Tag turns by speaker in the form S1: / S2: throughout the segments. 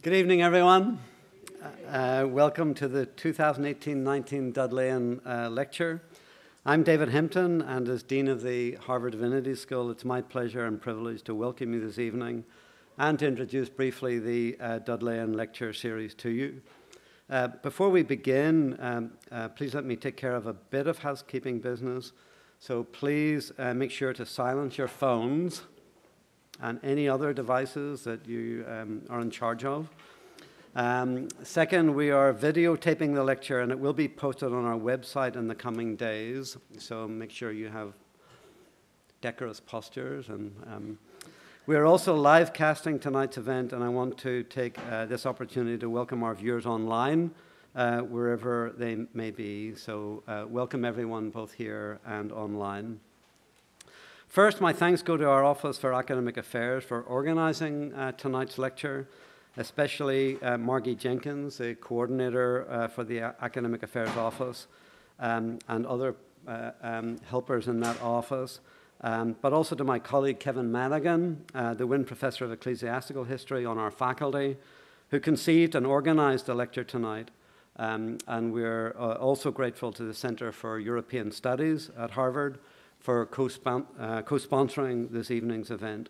S1: Good evening, everyone. Welcome to the 2018-19 Dudleian Lecture. I'm David Hempton, and as Dean of the Harvard Divinity School, it's my pleasure and privilege to welcome you this evening and to introduce briefly the Dudleian Lecture series to you. Before we begin, please let me take care of a bit of housekeeping business. So please make sure to silence your phones and any other devices that you are in charge of. Second, we are videotaping the lecture, and it will be posted on our website in the coming days. So make sure you have decorous postures. And we are also live casting tonight's event, and I want to take this opportunity to welcome our viewers online, wherever they may be. So welcome everyone, both here and online. First, my thanks go to our Office for Academic Affairs for organizing tonight's lecture, especially Margie Jenkins, the coordinator for the Academic Affairs Office, and other helpers in that office, but also to my colleague Kevin Madigan, the Wynne Professor of Ecclesiastical History on our faculty, who conceived and organized the lecture tonight. And we're also grateful to the Center for European Studies at Harvard for co-sponsoring this evening's event.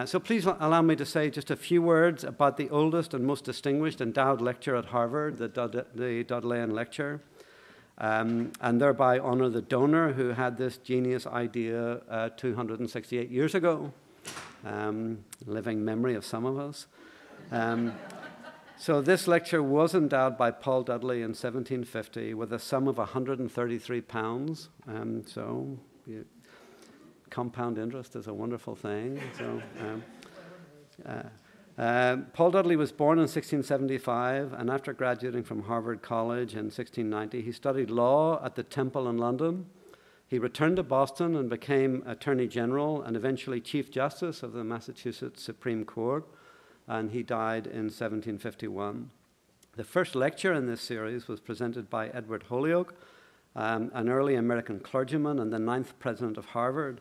S1: So please allow me to say just a few words about the oldest and most distinguished endowed lecture at Harvard, the Dudleian Lecture, and thereby honor the donor who had this genius idea 268 years ago, living memory of some of us. So this lecture was endowed by Paul Dudley in 1750 with a sum of £133. So compound interest is a wonderful thing. Paul Dudley was born in 1675, and after graduating from Harvard College in 1690, he studied law at the Temple in London. He returned to Boston and became Attorney General and eventually Chief Justice of the Massachusetts Supreme Court, and he died in 1751. The first lecture in this series was presented by Edward Holyoke, an early American clergyman and the 9th president of Harvard,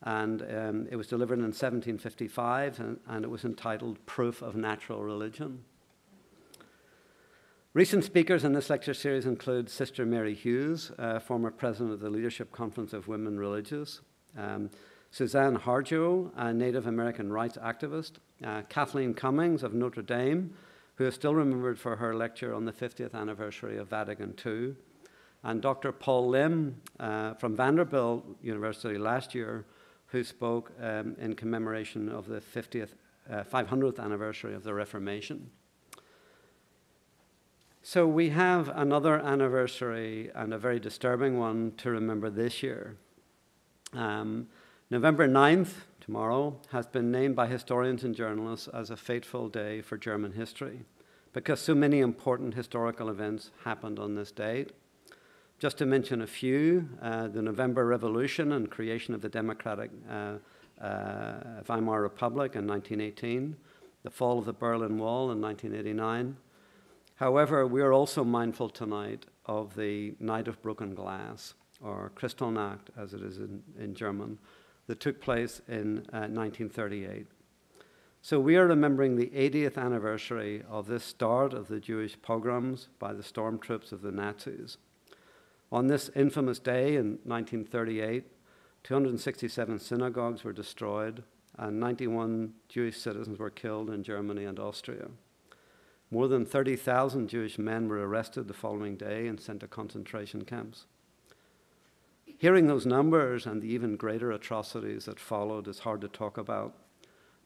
S1: and it was delivered in 1755, and it was entitled Proof of Natural Religion. Recent speakers in this lecture series include Sister Mary Hughes, former president of the Leadership Conference of Women Religious, Suzanne Harjo, a Native American rights activist, Kathleen Cummings of Notre Dame, who is still remembered for her lecture on the 50th anniversary of Vatican II, and Dr. Paul Lim from Vanderbilt University last year, who spoke in commemoration of the 500th anniversary of the Reformation. So we have another anniversary, and a very disturbing one, to remember this year. November 9th, tomorrow, has been named by historians and journalists as a fateful day for German history, because so many important historical events happened on this date. Just to mention a few, the November Revolution and creation of the democratic Weimar Republic in 1918, the fall of the Berlin Wall in 1989. However, we are also mindful tonight of the Night of Broken Glass, or Kristallnacht, as it is in German, that took place in 1938. So we are remembering the 80th anniversary of this start of the Jewish pogroms by the stormtroops of the Nazis. On this infamous day in 1938, 267 synagogues were destroyed, and 91 Jewish citizens were killed in Germany and Austria. More than 30,000 Jewish men were arrested the following day and sent to concentration camps. Hearing those numbers and the even greater atrocities that followed is hard to talk about,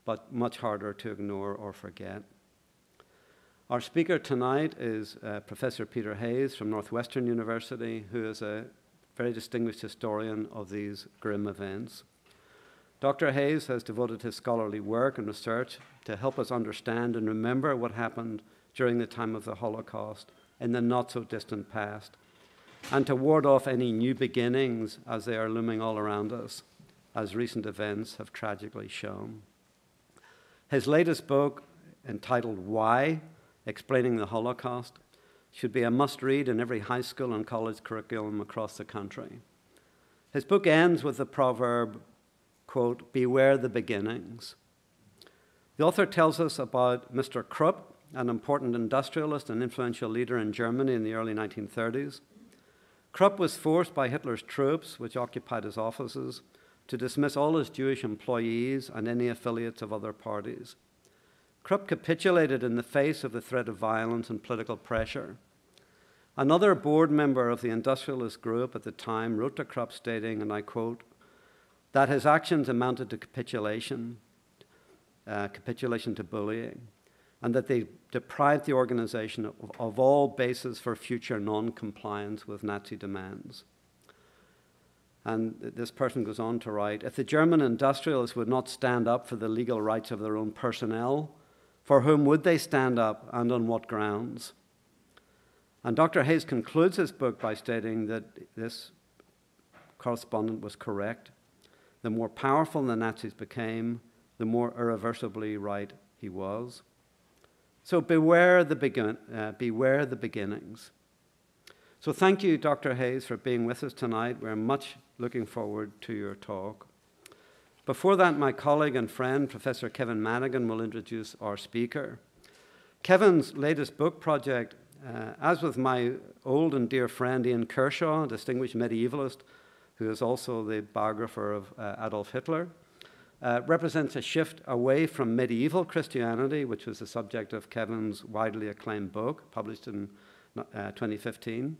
S1: but much harder to ignore or forget. Our speaker tonight is Professor Peter Hayes from Northwestern University, who is a very distinguished historian of these grim events. Dr. Hayes has devoted his scholarly work and research to help us understand and remember what happened during the time of the Holocaust in the not-so-distant past, and to ward off any new beginnings as they are looming all around us, as recent events have tragically shown. His latest book, entitled Why? Explaining the Holocaust, should be a must-read in every high school and college curriculum across the country. His book ends with the proverb, quote, "Beware the beginnings." The author tells us about Mr. Krupp, an important industrialist and influential leader in Germany in the early 1930s. Krupp was forced by Hitler's troops, which occupied his offices, to dismiss all his Jewish employees and any affiliates of other parties. Krupp capitulated in the face of the threat of violence and political pressure. Another board member of the industrialist group at the time wrote to Krupp stating, and I quote, that his actions amounted to capitulation to bullying, and that they deprived the organization of all basis for future non-compliance with Nazi demands. And this person goes on to write, if the German industrialists would not stand up for the legal rights of their own personnel, for whom would they stand up and on what grounds? And Dr. Hayes concludes his book by stating that this correspondent was correct. The more powerful the Nazis became, the more irreversibly right he was. So beware the beginnings. So thank you, Dr. Hayes, for being with us tonight. We're much looking forward to your talk. Before that, my colleague and friend, Professor Kevin Madigan, will introduce our speaker. Kevin's latest book project, as with my old and dear friend Ian Kershaw, a distinguished medievalist who is also the biographer of Adolf Hitler, represents a shift away from medieval Christianity, which was the subject of Kevin's widely acclaimed book, published in 2015,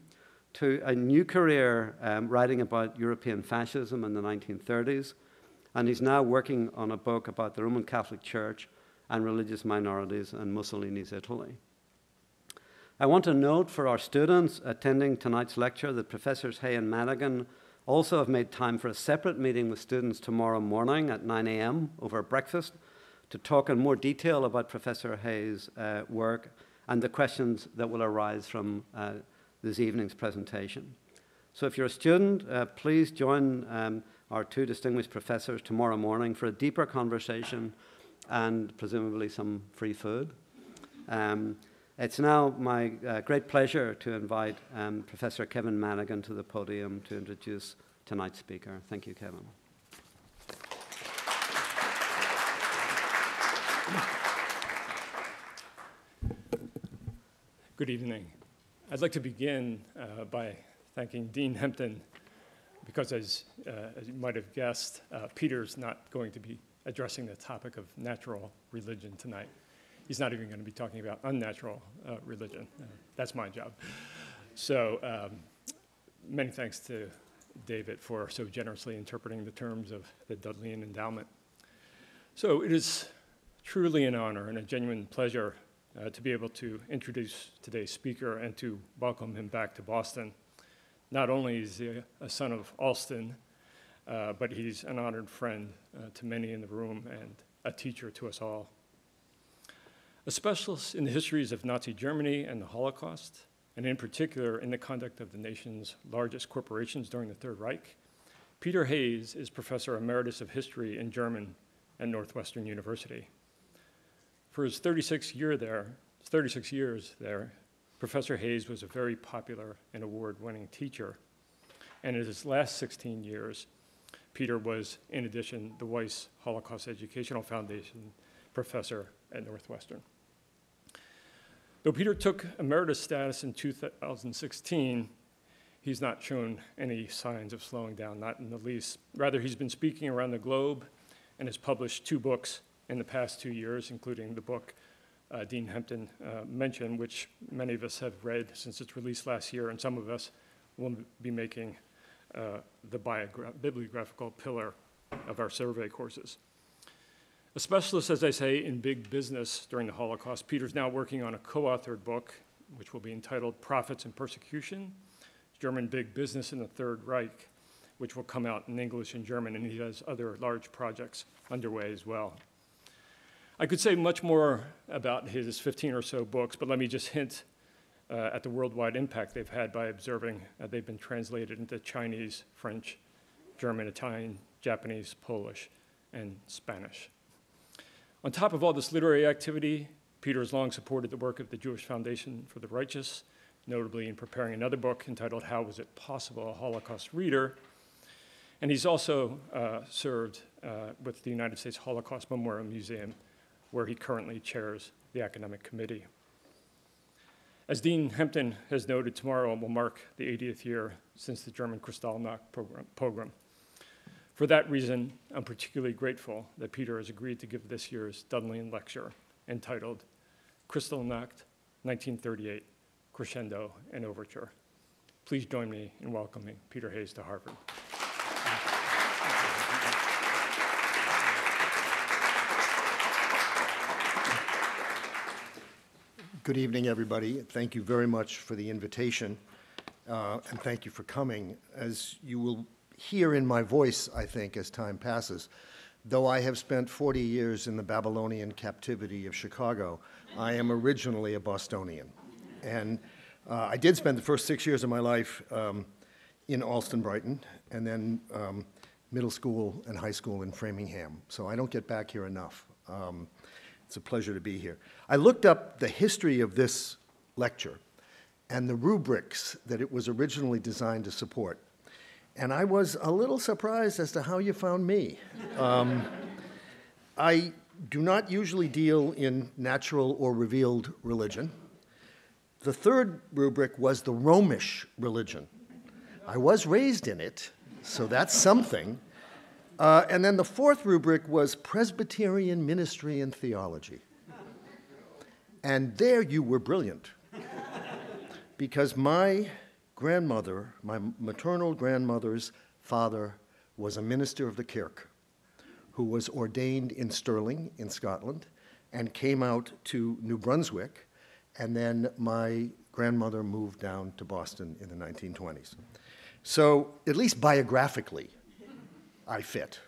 S1: to a new career writing about European fascism in the 1930s. And he's now working on a book about the Roman Catholic Church and religious minorities in Mussolini's Italy. I want to note for our students attending tonight's lecture that Professors Hay and Madigan also have made time for a separate meeting with students tomorrow morning at 9 a.m. over breakfast to talk in more detail about Professor Hay's work and the questions that will arise from this evening's presentation. So if you're a student, please join our two distinguished professors tomorrow morning for a deeper conversation and presumably some free food. It's now my great pleasure to invite Professor Kevin Madigan to the podium to introduce tonight's speaker. Thank you, Kevin.
S2: Good evening. I'd like to begin by thanking Dean Hempton, because as you might have guessed, Peter's not going to be addressing the topic of natural religion tonight. He's not even going to be talking about unnatural religion. That's my job. So many thanks to David for so generously interpreting the terms of the Dudleian endowment. So it is truly an honor and a genuine pleasure to be able to introduce today's speaker and to welcome him back to Boston. Not only is he a son of Alston, but he's an honored friend to many in the room and a teacher to us all. A specialist in the histories of Nazi Germany and the Holocaust, and in particular in the conduct of the nation's largest corporations during the Third Reich, Peter Hayes is Professor Emeritus of History in German at Northwestern University. For his 36 years there, Professor Hayes was a very popular and award-winning teacher. And in his last 16 years, Peter was, in addition, the Weiss Holocaust Educational Foundation professor at Northwestern. Though Peter took emeritus status in 2016, he's not shown any signs of slowing down, not in the least. Rather, he's been speaking around the globe and has published 2 books in the past 2 years, including the book Dean Hempton mentioned, which many of us have read since its release last year, and some of us will be making the bibliographical pillar of our survey courses. A specialist, as I say, in big business during the Holocaust, Peter's now working on a co-authored book, which will be entitled Prophets and Persecution, German Big Business in the Third Reich, which will come out in English and German, and he has other large projects underway as well. I could say much more about his 15 or so books, but let me just hint at the worldwide impact they've had by observing they've been translated into Chinese, French, German, Italian, Japanese, Polish, and Spanish. On top of all this literary activity, Peter has long supported the work of the Jewish Foundation for the Righteous, notably in preparing another book entitled How Was It Possible? A Holocaust Reader. And he's also served with the United States Holocaust Memorial Museum, where he currently chairs the academic committee. As Dean Hempton has noted, tomorrow will mark the 80th year since the German Kristallnacht pogrom. For that reason, I'm particularly grateful that Peter has agreed to give this year's Dudleian Lecture entitled Kristallnacht, 1938, Crescendo and Overture. Please join me in welcoming Peter Hayes to Harvard.
S3: Good evening, everybody. Thank you very much for the invitation, and thank you for coming. As you will hear in my voice, I think, as time passes, though I have spent 40 years in the Babylonian captivity of Chicago, I am originally a Bostonian. And I did spend the first 6 years of my life in Allston, Brighton, and then middle school and high school in Framingham. So I don't get back here enough. It's a pleasure to be here. I looked up the history of this lecture and the rubrics that it was originally designed to support. And I was a little surprised as to how you found me. I do not usually deal in natural or revealed religion. The third rubric was the Romish religion. I was raised in it, so that's something. And then the fourth rubric was Presbyterian ministry and theology. And there you were brilliant. Because my grandmother, my maternal grandmother's father, was a minister of the Kirk who was ordained in Stirling in Scotland and came out to New Brunswick. And then my grandmother moved down to Boston in the 1920s. So at least biographically, I fit.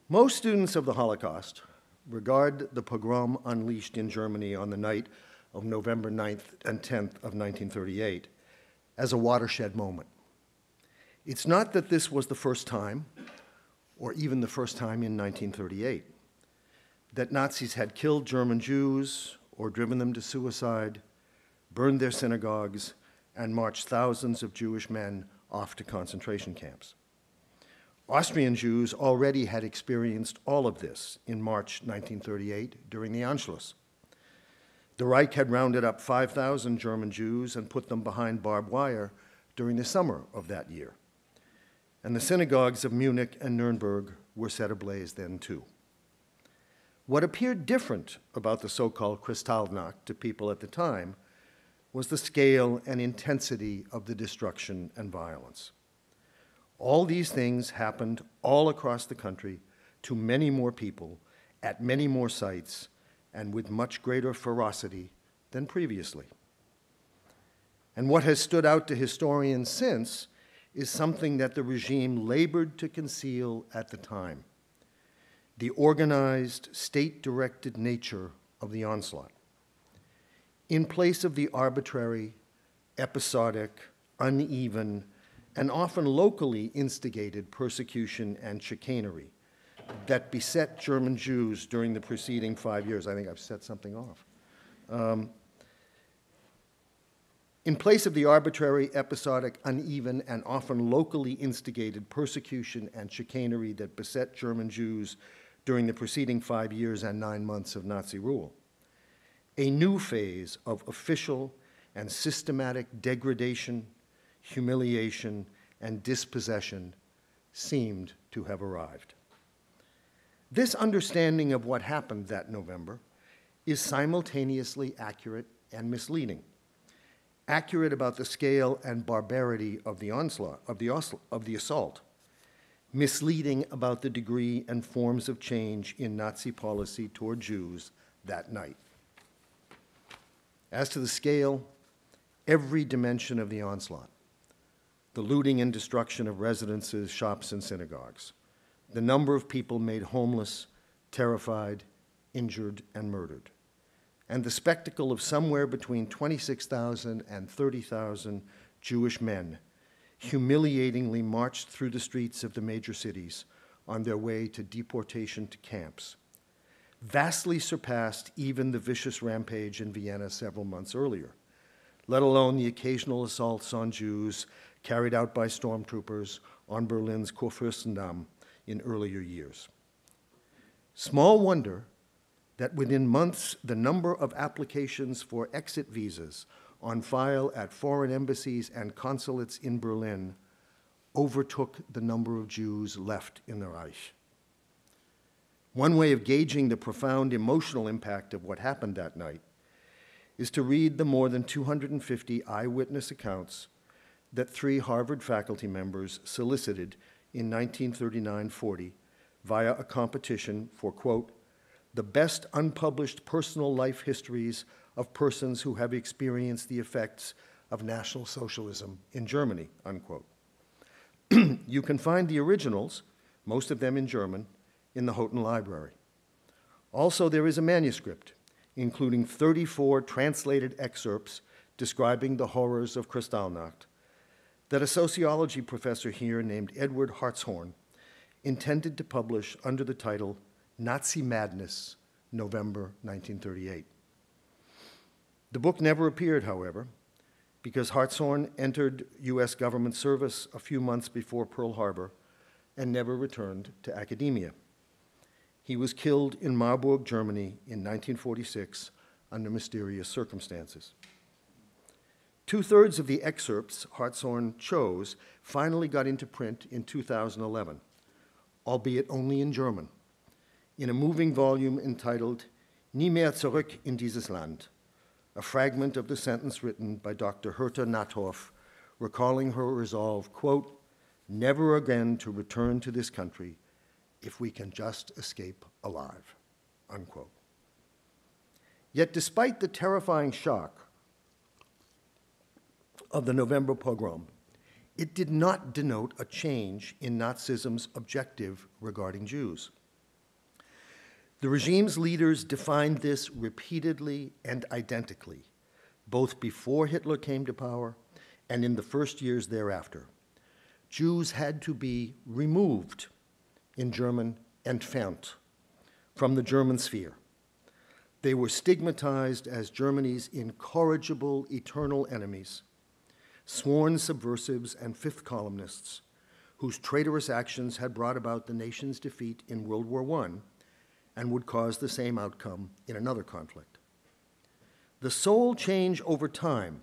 S3: Most students of the Holocaust regard the pogrom unleashed in Germany on the night of November 9th and 10th of 1938 as a watershed moment. It's not that this was the first time, or even the first time in 1938, that Nazis had killed German Jews or driven them to suicide, burned their synagogues, and marched thousands of Jewish men off to concentration camps. Austrian Jews already had experienced all of this in March 1938 during the Anschluss. The Reich had rounded up 5,000 German Jews and put them behind barbed wire during the summer of that year. And the synagogues of Munich and Nuremberg were set ablaze then too. What appeared different about the so-called Kristallnacht to people at the time was the scale and intensity of the destruction and violence. All these things happened all across the country to many more people, at many more sites, and with much greater ferocity than previously. And what has stood out to historians since is something that the regime labored to conceal at the time: the organized, state-directed nature of the onslaught. In place of the arbitrary, episodic, uneven, and often locally instigated persecution and chicanery that beset German Jews during the preceding 5 years. I think I've set something off. In place of the arbitrary, episodic, uneven, and often locally instigated persecution and chicanery that beset German Jews during the preceding 5 years and 9 months of Nazi rule, a new phase of official and systematic degradation, humiliation, and dispossession seemed to have arrived. This understanding of what happened that November is simultaneously accurate and misleading. Accurate about the scale and barbarity of the onslaught, of the assault, misleading about the degree and forms of change in Nazi policy toward Jews that night. As to the scale, every dimension of the onslaught, the looting and destruction of residences, shops, and synagogues, the number of people made homeless, terrified, injured, and murdered, and the spectacle of somewhere between 26,000 and 30,000 Jewish men humiliatingly marched through the streets of the major cities on their way to deportation to camps, vastly surpassed even the vicious rampage in Vienna several months earlier, let alone the occasional assaults on Jews carried out by stormtroopers on Berlin's Kurfürstendamm in earlier years. Small wonder that within months the number of applications for exit visas on file at foreign embassies and consulates in Berlin overtook the number of Jews left in the Reich. One way of gauging the profound emotional impact of what happened that night is to read the more than 250 eyewitness accounts that 3 Harvard faculty members solicited in 1939-40 via a competition for, quote, the best unpublished personal life histories of persons who have experienced the effects of National Socialism in Germany, unquote. You can find the originals, most of them in German, in the Houghton Library. Also, there is a manuscript, including 34 translated excerpts describing the horrors of Kristallnacht, that a sociology professor here named Edward Hartshorne intended to publish under the title Nazi Madness, November 1938. The book never appeared, however, because Hartshorne entered US government service a few months before Pearl Harbor and never returned to academia. He was killed in Marburg, Germany in 1946 under mysterious circumstances. 2/3 of the excerpts Hartshorne chose finally got into print in 2011, albeit only in German, in a moving volume entitled Nie mehr zurück in dieses Land, a fragment of the sentence written by Dr. Herta Nathoff, recalling her resolve, quote, never again to return to this country if we can just escape alive, unquote. Yet despite the terrifying shock of the November pogrom, it did not denote a change in Nazism's objective regarding Jews. The regime's leaders defined this repeatedly and identically, both before Hitler came to power and in the first years thereafter. Jews had to be removed, in German, entfernt, from the German sphere. They were stigmatized as Germany's incorrigible eternal enemies, sworn subversives and fifth columnists whose traitorous actions had brought about the nation's defeat in World War I and would cause the same outcome in another conflict. The sole change over time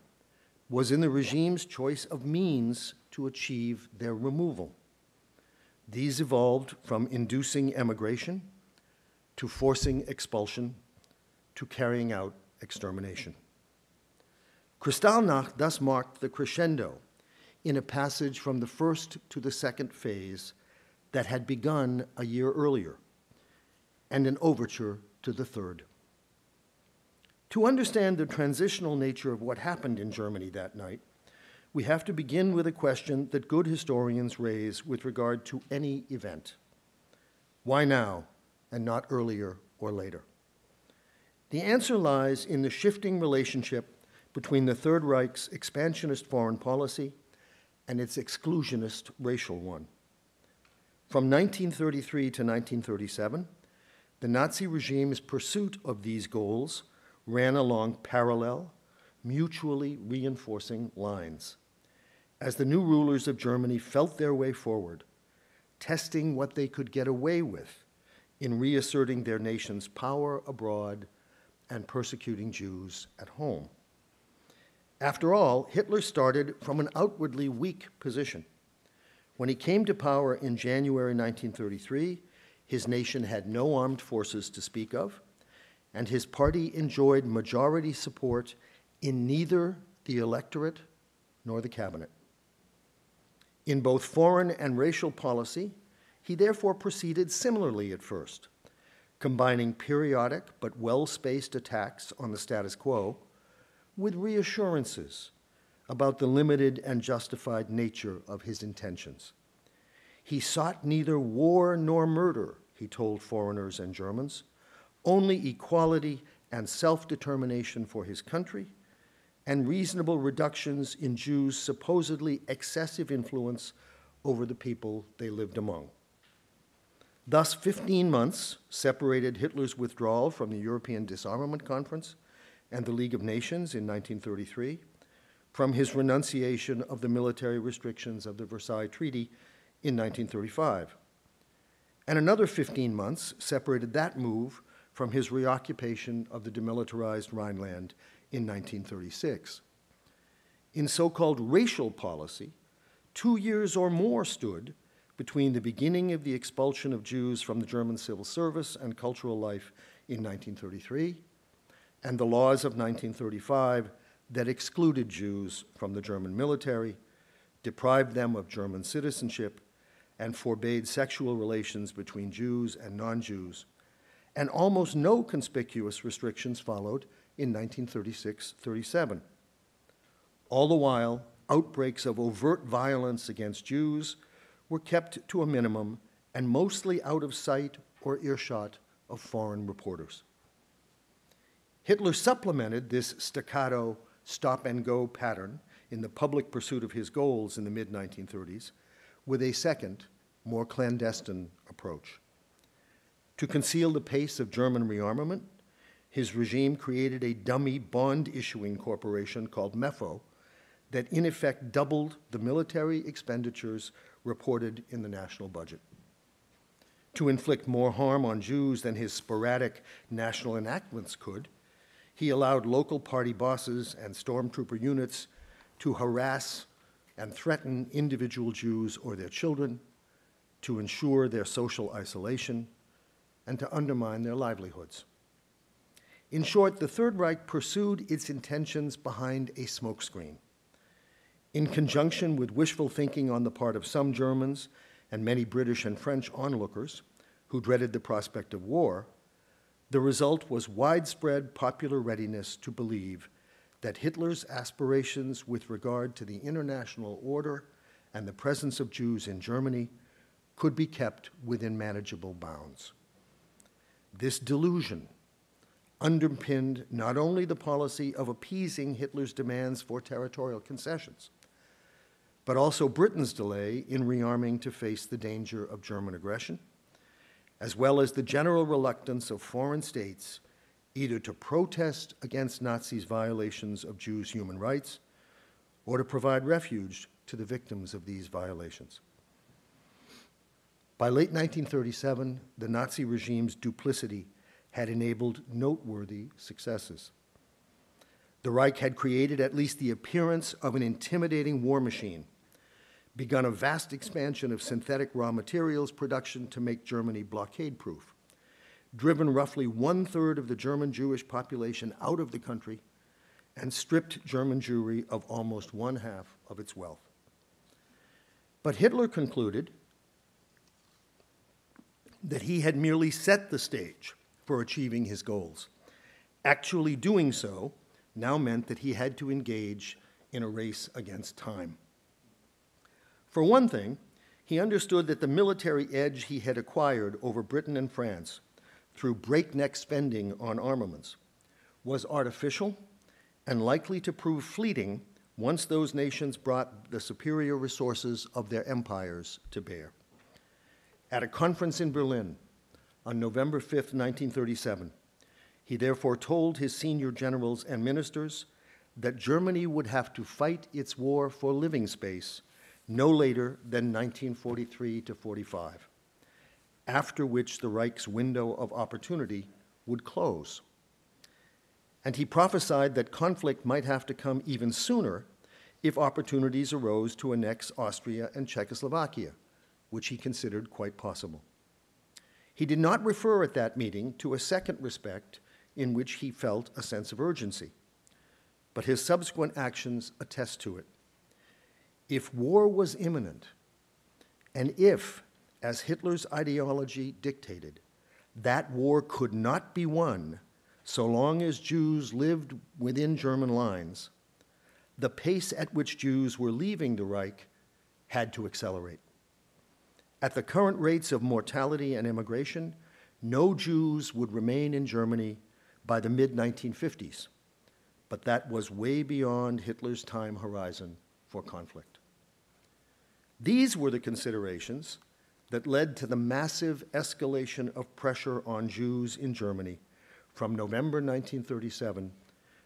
S3: was in the regime's choice of means to achieve their removal. These evolved from inducing emigration to forcing expulsion to carrying out extermination. Kristallnacht thus marked the crescendo in a passage from the first to the second phase that had begun a year earlier, and an overture to the third. To understand the transitional nature of what happened in Germany that night, we have to begin with a question that good historians raise with regard to any event. Why now and not earlier or later? The answer lies in the shifting relationship between the Third Reich's expansionist foreign policy and its exclusionist racial one. From 1933 to 1937, the Nazi regime's pursuit of these goals ran along parallel, mutually reinforcing lines. As the new rulers of Germany felt their way forward, testing what they could get away with in reasserting their nation's power abroad and persecuting Jews at home. After all, Hitler started from an outwardly weak position. When he came to power in January 1933, his nation had no armed forces to speak of, and his party enjoyed majority support in neither the electorate nor the cabinet. In both foreign and racial policy, he therefore proceeded similarly at first, combining periodic but well-spaced attacks on the status quo with reassurances about the limited and justified nature of his intentions. He sought neither war nor murder, he told foreigners and Germans, only equality and self-determination for his country and reasonable reductions in Jews' supposedly excessive influence over the people they lived among. Thus, 15 months separated Hitler's withdrawal from the European Disarmament Conference and the League of Nations in 1933 from his renunciation of the military restrictions of the Versailles Treaty in 1935. And another 15 months separated that move from his reoccupation of the demilitarized Rhineland in 1936. In so-called racial policy, 2 years or more stood between the beginning of the expulsion of Jews from the German civil service and cultural life in 1933 and the laws of 1935 that excluded Jews from the German military, deprived them of German citizenship, and forbade sexual relations between Jews and non-Jews, and almost no conspicuous restrictions followed in 1936-37. All the while, outbreaks of overt violence against Jews were kept to a minimum and mostly out of sight or earshot of foreign reporters. Hitler supplemented this staccato stop-and-go pattern in the public pursuit of his goals in the mid-1930s with a second, more clandestine approach. To conceal the pace of German rearmament, his regime created a dummy bond-issuing corporation called MEFO that in effect doubled the military expenditures reported in the national budget. To inflict more harm on Jews than his sporadic national enactments could, he allowed local party bosses and stormtrooper units to harass and threaten individual Jews or their children, to ensure their social isolation, and to undermine their livelihoods. In short, the Third Reich pursued its intentions behind a smokescreen. In conjunction with wishful thinking on the part of some Germans and many British and French onlookers who dreaded the prospect of war, the result was widespread popular readiness to believe that Hitler's aspirations with regard to the international order and the presence of Jews in Germany could be kept within manageable bounds. This delusion underpinned not only the policy of appeasing Hitler's demands for territorial concessions, but also Britain's delay in rearming to face the danger of German aggression, as well as the general reluctance of foreign states either to protest against Nazis' violations of Jews' human rights or to provide refuge to the victims of these violations. By late 1937, the Nazi regime's duplicity had enabled noteworthy successes. The Reich had created at least the appearance of an intimidating war machine, begun a vast expansion of synthetic raw materials production to make Germany blockade-proof, driven roughly 1/3 of the German Jewish population out of the country, and stripped German Jewry of almost 1/2 of its wealth. But Hitler concluded that he had merely set the stage for achieving his goals. Actually doing so now meant that he had to engage in a race against time. For one thing, he understood that the military edge he had acquired over Britain and France through breakneck spending on armaments was artificial and likely to prove fleeting once those nations brought the superior resources of their empires to bear. At a conference in Berlin on November 5, 1937, he therefore told his senior generals and ministers that Germany would have to fight its war for living space no later than 1943 to 45, after which the Reich's window of opportunity would close. And he prophesied that conflict might have to come even sooner if opportunities arose to annex Austria and Czechoslovakia, which he considered quite possible. He did not refer at that meeting to a second respect in which he felt a sense of urgency, but his subsequent actions attest to it. If war was imminent, and if, as Hitler's ideology dictated, that war could not be won so long as Jews lived within German lines, the pace at which Jews were leaving the Reich had to accelerate. At the current rates of mortality and immigration, no Jews would remain in Germany by the mid-1950s, but that was way beyond Hitler's time horizon for conflict. These were the considerations that led to the massive escalation of pressure on Jews in Germany from November 1937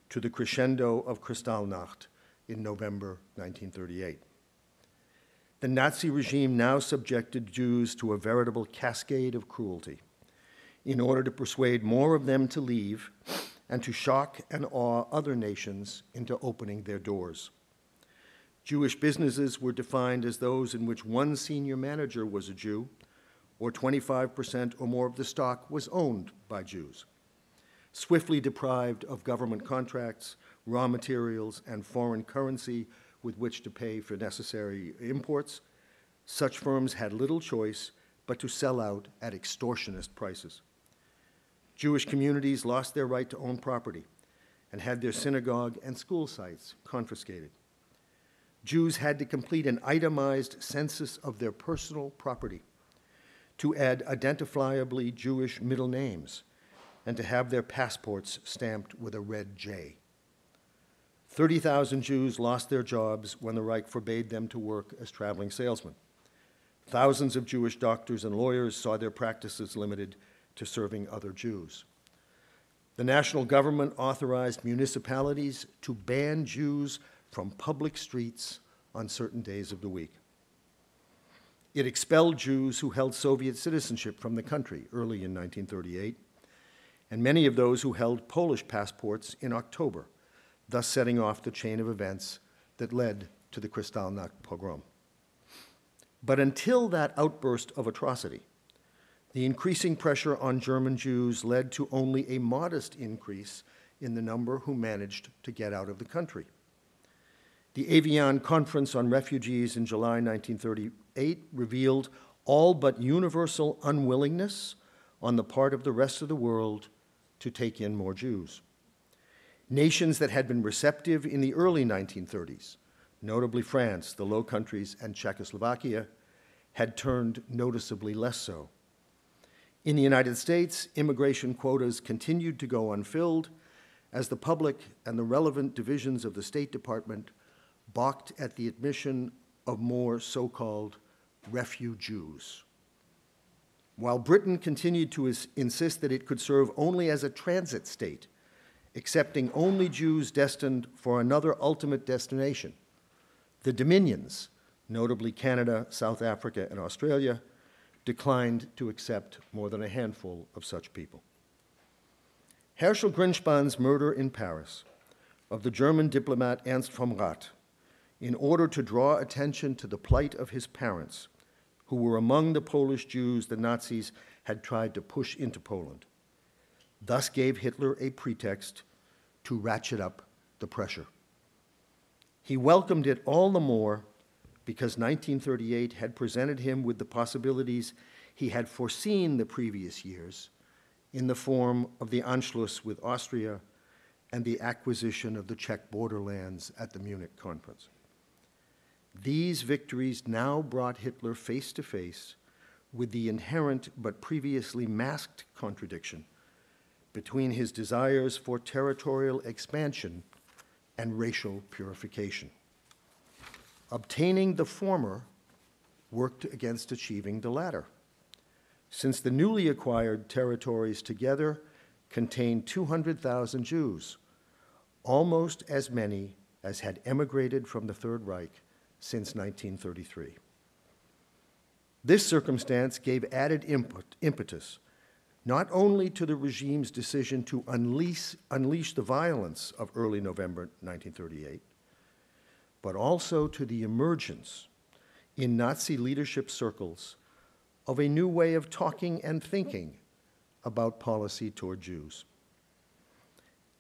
S3: to the crescendo of Kristallnacht in November 1938. the Nazi regime now subjected Jews to a veritable cascade of cruelty in order to persuade more of them to leave and to shock and awe other nations into opening their doors. Jewish businesses were defined as those in which one senior manager was a Jew, or 25% or more of the stock was owned by Jews. Swiftly deprived of government contracts, raw materials, and foreign currency with which to pay for necessary imports, such firms had little choice but to sell out at extortionist prices. Jewish communities lost their right to own property and had their synagogue and school sites confiscated. Jews had to complete an itemized census of their personal property, to add identifiably Jewish middle names, and to have their passports stamped with a red J. 30,000 Jews lost their jobs when the Reich forbade them to work as traveling salesmen. Thousands of Jewish doctors and lawyers saw their practices limited to serving other Jews. The national government authorized municipalities to ban Jews from public streets on certain days of the week. It expelled Jews who held Soviet citizenship from the country early in 1938, and many of those who held Polish passports in October, thus setting off the chain of events that led to the Kristallnacht pogrom. But until that outburst of atrocity, the increasing pressure on German Jews led to only a modest increase in the number who managed to get out of the country. The Evian Conference on Refugees in July 1938 revealed all but universal unwillingness on the part of the rest of the world to take in more Jews. Nations that had been receptive in the early 1930s, notably France, the Low Countries, and Czechoslovakia, had turned noticeably less so. In the United States, immigration quotas continued to go unfilled as the public and the relevant divisions of the State Department balked at the admission of more so-called refugees. While Britain continued to insist that it could serve only as a transit state, accepting only Jews destined for another ultimate destination, the Dominions, notably Canada, South Africa, and Australia, declined to accept more than a handful of such people. Herschel Grynszpan's murder in Paris of the German diplomat Ernst vom Rath, in order to draw attention to the plight of his parents, who were among the Polish Jews the Nazis had tried to push into Poland, thus gave Hitler a pretext to ratchet up the pressure. He welcomed it all the more because 1938 had presented him with the possibilities he had foreseen the previous years in the form of the Anschluss with Austria and the acquisition of the Czech borderlands at the Munich Conference. These victories now brought Hitler face to face with the inherent but previously masked contradiction between his desires for territorial expansion and racial purification. Obtaining the former worked against achieving the latter, since the newly acquired territories together contained 200,000 Jews, almost as many as had emigrated from the Third Reich since 1933. This circumstance gave added impetus not only to the regime's decision to unleash the violence of early November 1938, but also to the emergence in Nazi leadership circles of a new way of talking and thinking about policy toward Jews.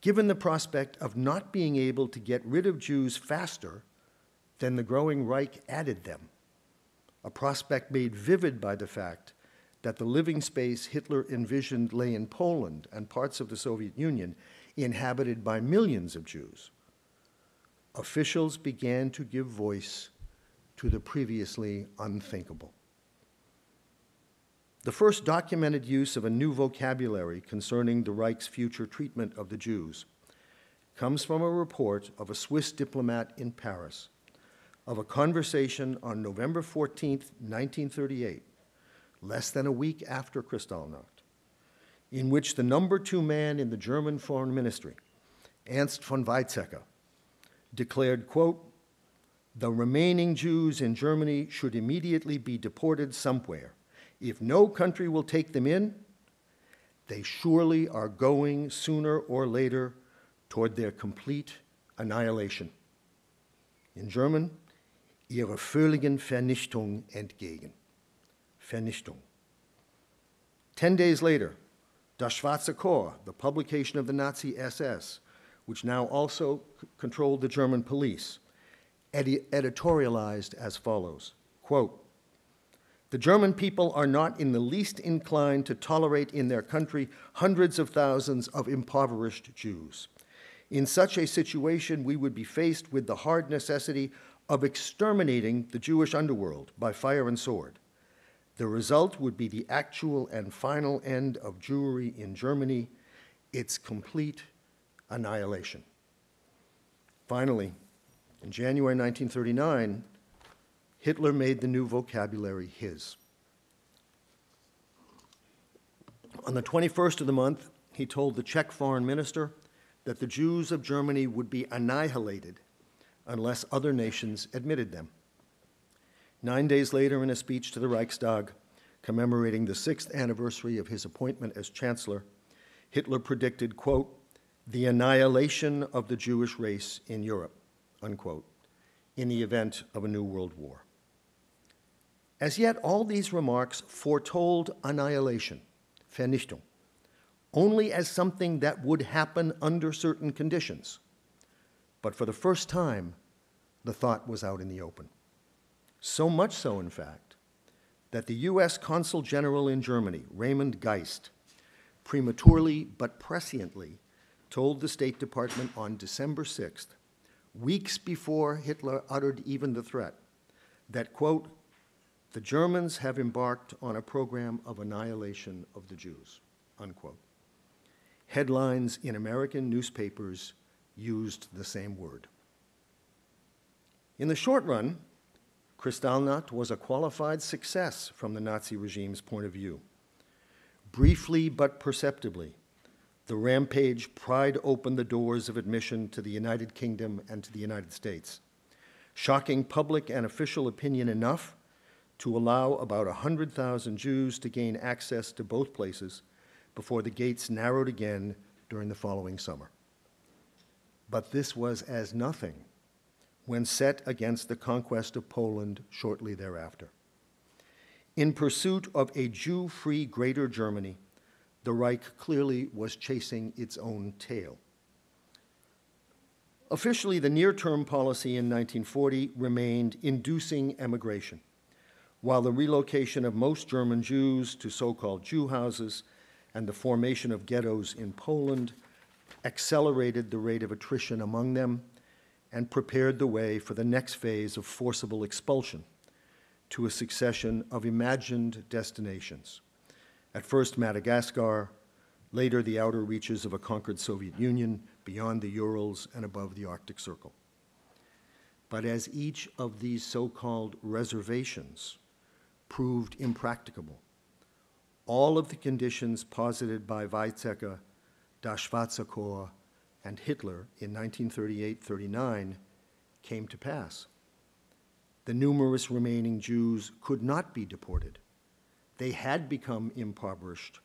S3: Given the prospect of not being able to get rid of Jews faster than the growing Reich added them, a prospect made vivid by the fact that the living space Hitler envisioned lay in Poland and parts of the Soviet Union inhabited by millions of Jews, officials began to give voice to the previously unthinkable. The first documented use of a new vocabulary concerning the Reich's future treatment of the Jews comes from a report of a Swiss diplomat in Paris of a conversation on November 14, 1938, less than a week after Kristallnacht, in which the number 2 man in the German Foreign Ministry, Ernst von Weizsäcker, declared, quote, The remaining Jews in Germany should immediately be deported somewhere. If no country will take them in, they surely are going sooner or later toward their complete annihilation. In German, ihre völligen Vernichtung entgegen. Vernichtung. 10 days later, Das Schwarze Korps, the publication of the Nazi SS, which now also controlled the German police, editorialized as follows, quote, "The German people are not in the least inclined to tolerate in their country hundreds of thousands of impoverished Jews. In such a situation, we would be faced with the hard necessity of exterminating the Jewish underworld by fire and sword. The result would be the actual and final end of Jewry in Germany, its complete annihilation." Finally, in January 1939, Hitler made the new vocabulary his. On the 21st of the month, he told the Czech foreign minister that the Jews of Germany would be annihilated unless other nations admitted them. 9 days later, in a speech to the Reichstag commemorating the 6th anniversary of his appointment as chancellor, Hitler predicted, quote, "the annihilation of the Jewish race in Europe," unquote, in the event of a new world war. As yet, all these remarks foretold annihilation, Vernichtung, only as something that would happen under certain conditions. But for the first time, the thought was out in the open. So much so, in fact, that the U.S. Consul General in Germany, Raymond Geist, prematurely but presciently told the State Department on December 6th, weeks before Hitler uttered even the threat, that, quote, "the Germans have embarked on a program of annihilation of the Jews," unquote. Headlines in American newspapers used the same word. In the short run, Kristallnacht was a qualified success from the Nazi regime's point of view. Briefly but perceptibly, the rampage pried open the doors of admission to the United Kingdom and to the United States, shocking public and official opinion enough to allow about 100,000 Jews to gain access to both places before the gates narrowed again during the following summer. But this was as nothing when set against the conquest of Poland shortly thereafter. In pursuit of a Jew-free Greater Germany, the Reich clearly was chasing its own tail. Officially, the near-term policy in 1940 remained inducing emigration, while the relocation of most German Jews to so-called Jew houses and the formation of ghettos in Poland accelerated the rate of attrition among them and prepared the way for the next phase of forcible expulsion to a succession of imagined destinations. At first Madagascar, later the outer reaches of a conquered Soviet Union beyond the Urals and above the Arctic Circle. But as each of these so-called reservations proved impracticable, all of the conditions posited by Weizsäcker, Das Schwarze Korps, and Hitler in 1938-39 came to pass. The numerous remaining Jews could not be deported. They had become impoverished,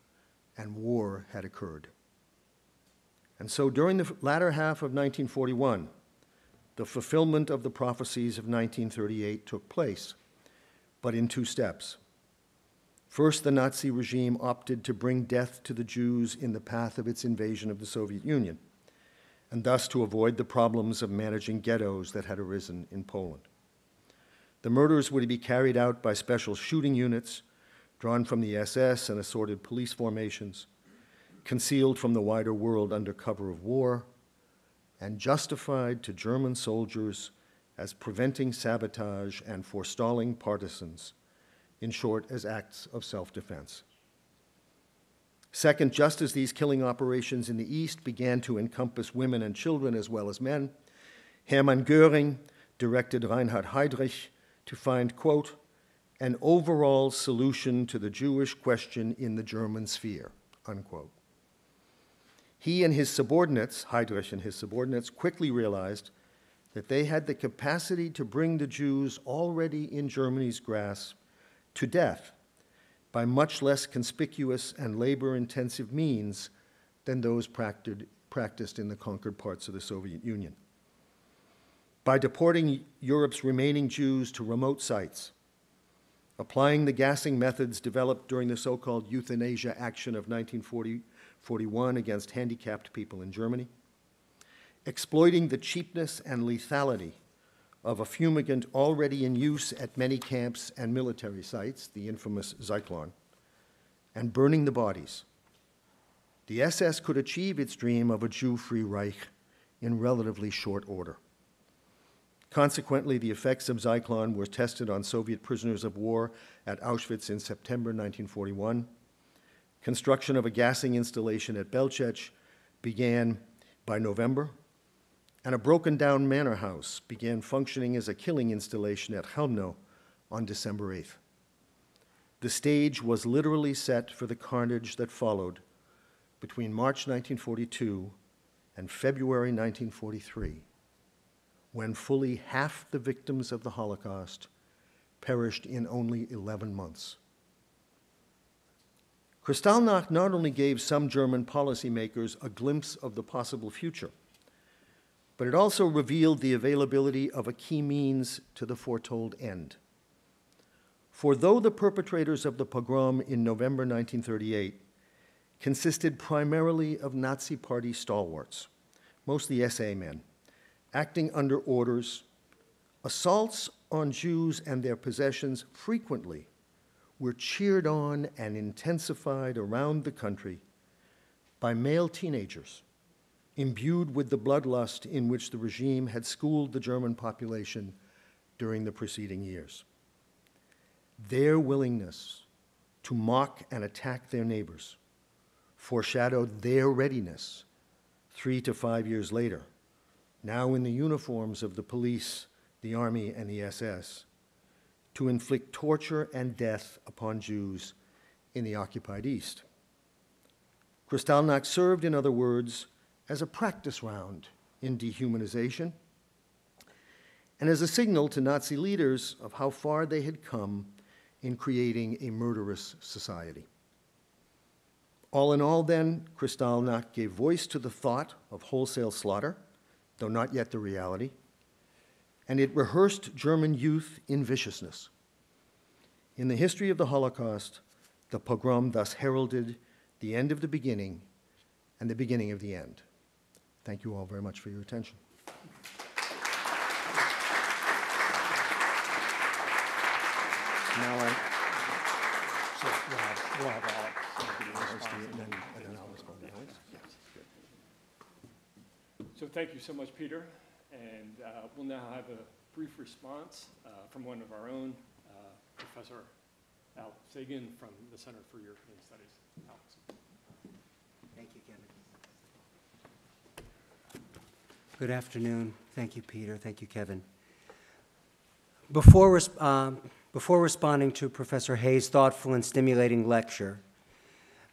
S3: and war had occurred. And so during the latter half of 1941, the fulfillment of the prophecies of 1938 took place, but in two steps. First, the Nazi regime opted to bring death to the Jews in the path of its invasion of the Soviet Union, and thus to avoid the problems of managing ghettos that had arisen in Poland. The murders would be carried out by special shooting units drawn from the SS and assorted police formations, concealed from the wider world under cover of war, and justified to German soldiers as preventing sabotage and forestalling partisans, in short, as acts of self-defense. Second, just as these killing operations in the East began to encompass women and children as well as men, Hermann Göring directed Reinhard Heydrich to find, quote, "an overall solution to the Jewish question in the German sphere," unquote. He and his subordinates, Heydrich and his subordinates, quickly realized that they had the capacity to bring the Jews already in Germany's grasp to death by much less conspicuous and labor-intensive means than those practiced in the conquered parts of the Soviet Union. By deporting Europe's remaining Jews to remote sites, applying the gassing methods developed during the so-called euthanasia action of 1941 against handicapped people in Germany, exploiting the cheapness and lethality of a fumigant already in use at many camps and military sites, the infamous Zyklon, and burning the bodies, the SS could achieve its dream of a Jew-free Reich in relatively short order. Consequently, the effects of Zyklon were tested on Soviet prisoners of war at Auschwitz in September 1941. Construction of a gassing installation at Belchec began by November, and a broken-down manor house began functioning as a killing installation at Chelmno on December 8th. The stage was literally set for the carnage that followed between March 1942 and February 1943, when fully half the victims of the Holocaust perished in only 11 months. Kristallnacht not only gave some German policymakers a glimpse of the possible future, but it also revealed the availability of a key means to the foretold end. For though the perpetrators of the pogrom in November 1938 consisted primarily of Nazi Party stalwarts, mostly SA men, acting under orders, assaults on Jews and their possessions frequently were cheered on and intensified around the country by male teenagers imbued with the bloodlust in which the regime had schooled the German population during the preceding years. Their willingness to mock and attack their neighbors foreshadowed their readiness 3 to 5 years later, now in the uniforms of the police, the army, and the SS, to inflict torture and death upon Jews in the occupied East. Kristallnacht served, in other words, as a practice round in dehumanization and as a signal to Nazi leaders of how far they had come in creating a murderous society. All in all, then, Kristallnacht gave voice to the thought of wholesale slaughter, though not yet the reality, and it rehearsed German youth in viciousness. In the history of the Holocaust, the pogrom thus heralded the end of the beginning and the beginning of the end. Thank you all very much for your attention. Now we'll have Alex, and then I'll respond.
S2: So thank you so much, Peter. And we'll now have a brief response from one of our own, Professor Al Sagan from the Center for European Studies. Alex.
S4: Thank you, Kevin. Good afternoon. Thank you, Peter. Thank you, Kevin. Before responding to Professor Hayes' thoughtful and stimulating lecture,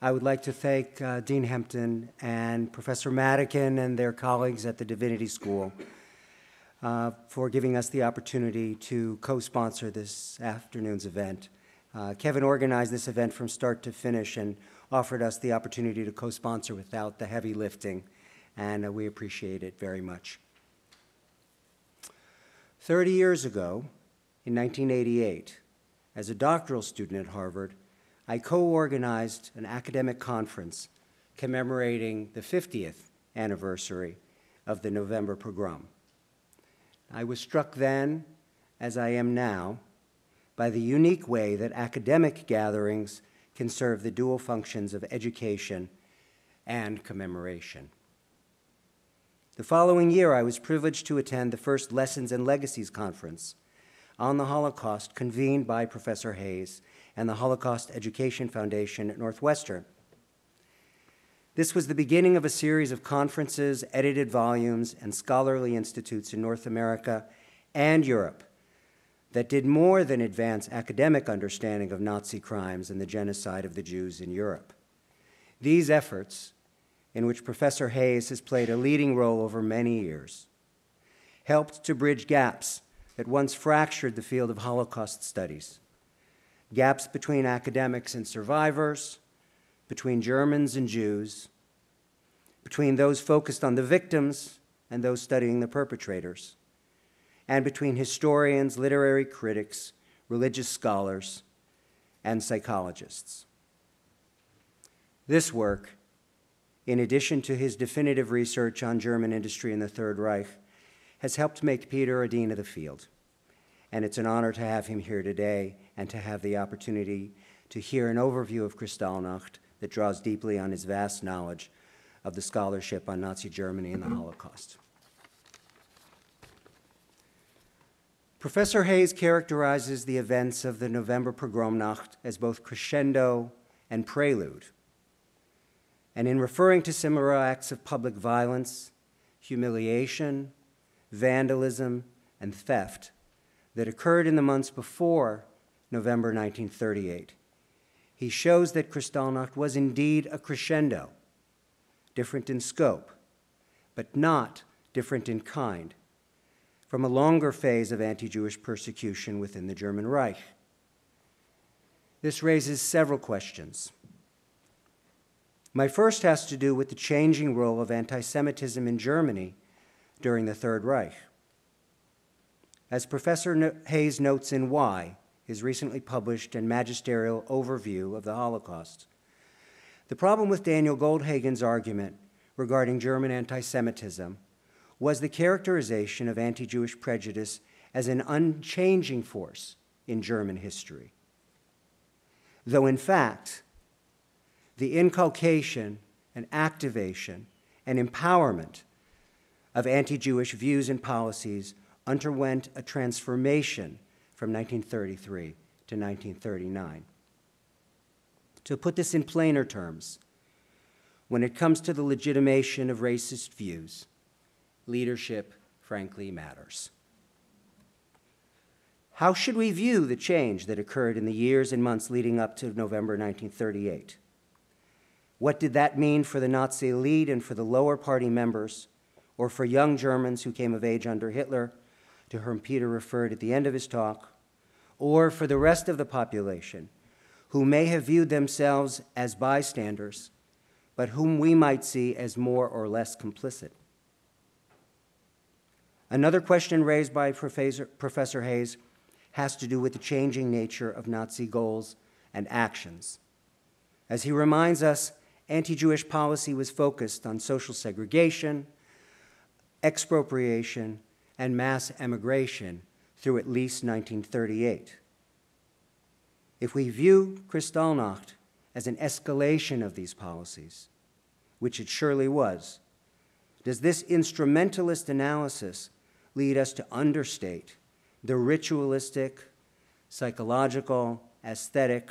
S4: I would like to thank Dean Hempton and Professor Madigan and their colleagues at the Divinity School for giving us the opportunity to co-sponsor this afternoon's event. Kevin organized this event from start to finish and offered us the opportunity to co-sponsor without the heavy lifting, and we appreciate it very much. 30 years ago, in 1988, as a doctoral student at Harvard, I co-organized an academic conference commemorating the 50th anniversary of the November pogrom. I was struck then, as I am now, by the unique way that academic gatherings can serve the dual functions of education and commemoration. The following year, I was privileged to attend the first Lessons and Legacies Conference on the Holocaust convened by Professor Hayes and the Holocaust Education Foundation at Northwestern. This was the beginning of a series of conferences, edited volumes, and scholarly institutes in North America and Europe that did more than advance academic understanding of Nazi crimes and the genocide of the Jews in Europe. These efforts, in which Professor Hayes has played a leading role over many years, helped to bridge gaps that once fractured the field of Holocaust studies. Gaps between academics and survivors, between Germans and Jews, between those focused on the victims and those studying the perpetrators, and between historians, literary critics, religious scholars, and psychologists. This work, in addition to his definitive research on German industry in the Third Reich, has helped make Peter a dean of the field. And it's an honor to have him here today and to have the opportunity to hear an overview of Kristallnacht that draws deeply on his vast knowledge of the scholarship on Nazi Germany and the Holocaust. Professor Hayes characterizes the events of the November Pogromnacht as both crescendo and prelude. And in referring to similar acts of public violence, humiliation, vandalism, and theft that occurred in the months before November 1938, he shows that Kristallnacht was indeed a crescendo, different in scope, but not different in kind, from a longer phase of anti-Jewish persecution within the German Reich. This raises several questions. My first has to do with the changing role of anti-Semitism in Germany during the Third Reich. As Professor Hayes notes in Why, his recently published and magisterial overview of the Holocaust, the problem with Daniel Goldhagen's argument regarding German anti-Semitism was the characterization of anti-Jewish prejudice as an unchanging force in German history. Though in fact, the inculcation and activation and empowerment of anti-Jewish views and policies underwent a transformation from 1933 to 1939. To put this in plainer terms, when it comes to the legitimation of racist views, leadership, frankly, matters. How should we view the change that occurred in the years and months leading up to November 1938? What did that mean for the Nazi elite and for the lower party members, or for young Germans who came of age under Hitler, to whom Peter referred at the end of his talk, or for the rest of the population, who may have viewed themselves as bystanders, but whom we might see as more or less complicit? Another question raised by Professor Hayes has to do with the changing nature of Nazi goals and actions. As he reminds us, anti-Jewish policy was focused on social segregation, expropriation, and mass emigration through at least 1938. If we view Kristallnacht as an escalation of these policies, which it surely was, does this instrumentalist analysis lead us to understate the ritualistic, psychological, aesthetic,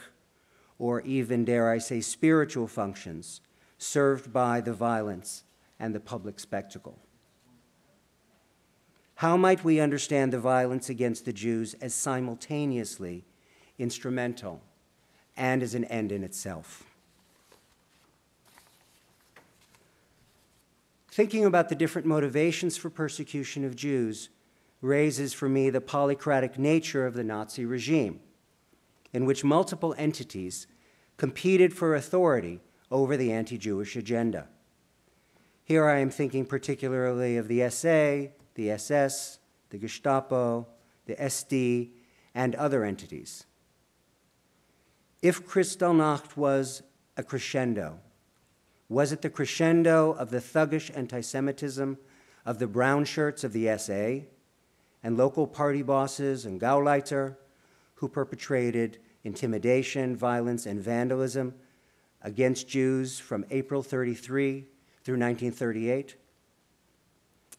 S4: or even, dare I say, spiritual functions served by the violence and the public spectacle? How might we understand the violence against the Jews as simultaneously instrumental and as an end in itself? Thinking about the different motivations for persecution of Jews raises for me the polycratic nature of the Nazi regime, in which multiple entities competed for authority over the anti-Jewish agenda. Here I am thinking particularly of the SA, the SS, the Gestapo, the SD, and other entities. If Kristallnacht was a crescendo, was it the crescendo of the thuggish anti-Semitism of the brown shirts of the SA and local party bosses and Gauleiter who perpetrated intimidation, violence, and vandalism against Jews from April 33 through 1938?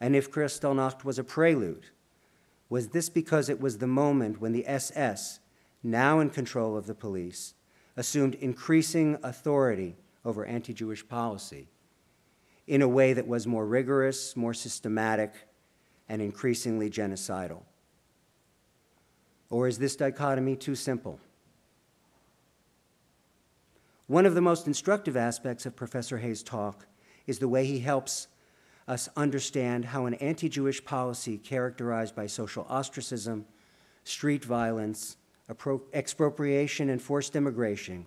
S4: And if Kristallnacht was a prelude, was this because it was the moment when the SS, now in control of the police, assumed increasing authority over anti-Jewish policy in a way that was more rigorous, more systematic, and increasingly genocidal? Or is this dichotomy too simple? One of the most instructive aspects of Professor Hayes' talk is the way he helps us understand how an anti-Jewish policy characterized by social ostracism, street violence, expropriation, and forced immigration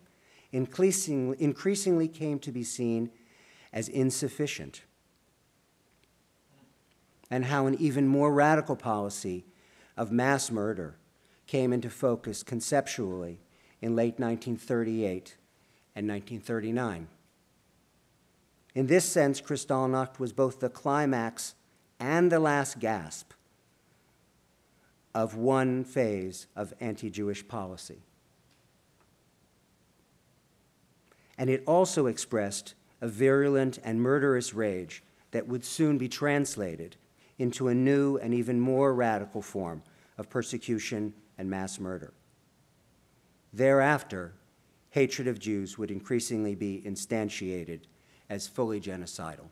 S4: increasingly came to be seen as insufficient, and how an even more radical policy of mass murder came into focus conceptually in late 1938 and 1939. In this sense, Kristallnacht was both the climax and the last gasp of one phase of anti-Jewish policy. And it also expressed a virulent and murderous rage that would soon be translated into a new and even more radical form of persecution and mass murder. Thereafter, hatred of Jews would increasingly be instantiated as fully genocidal.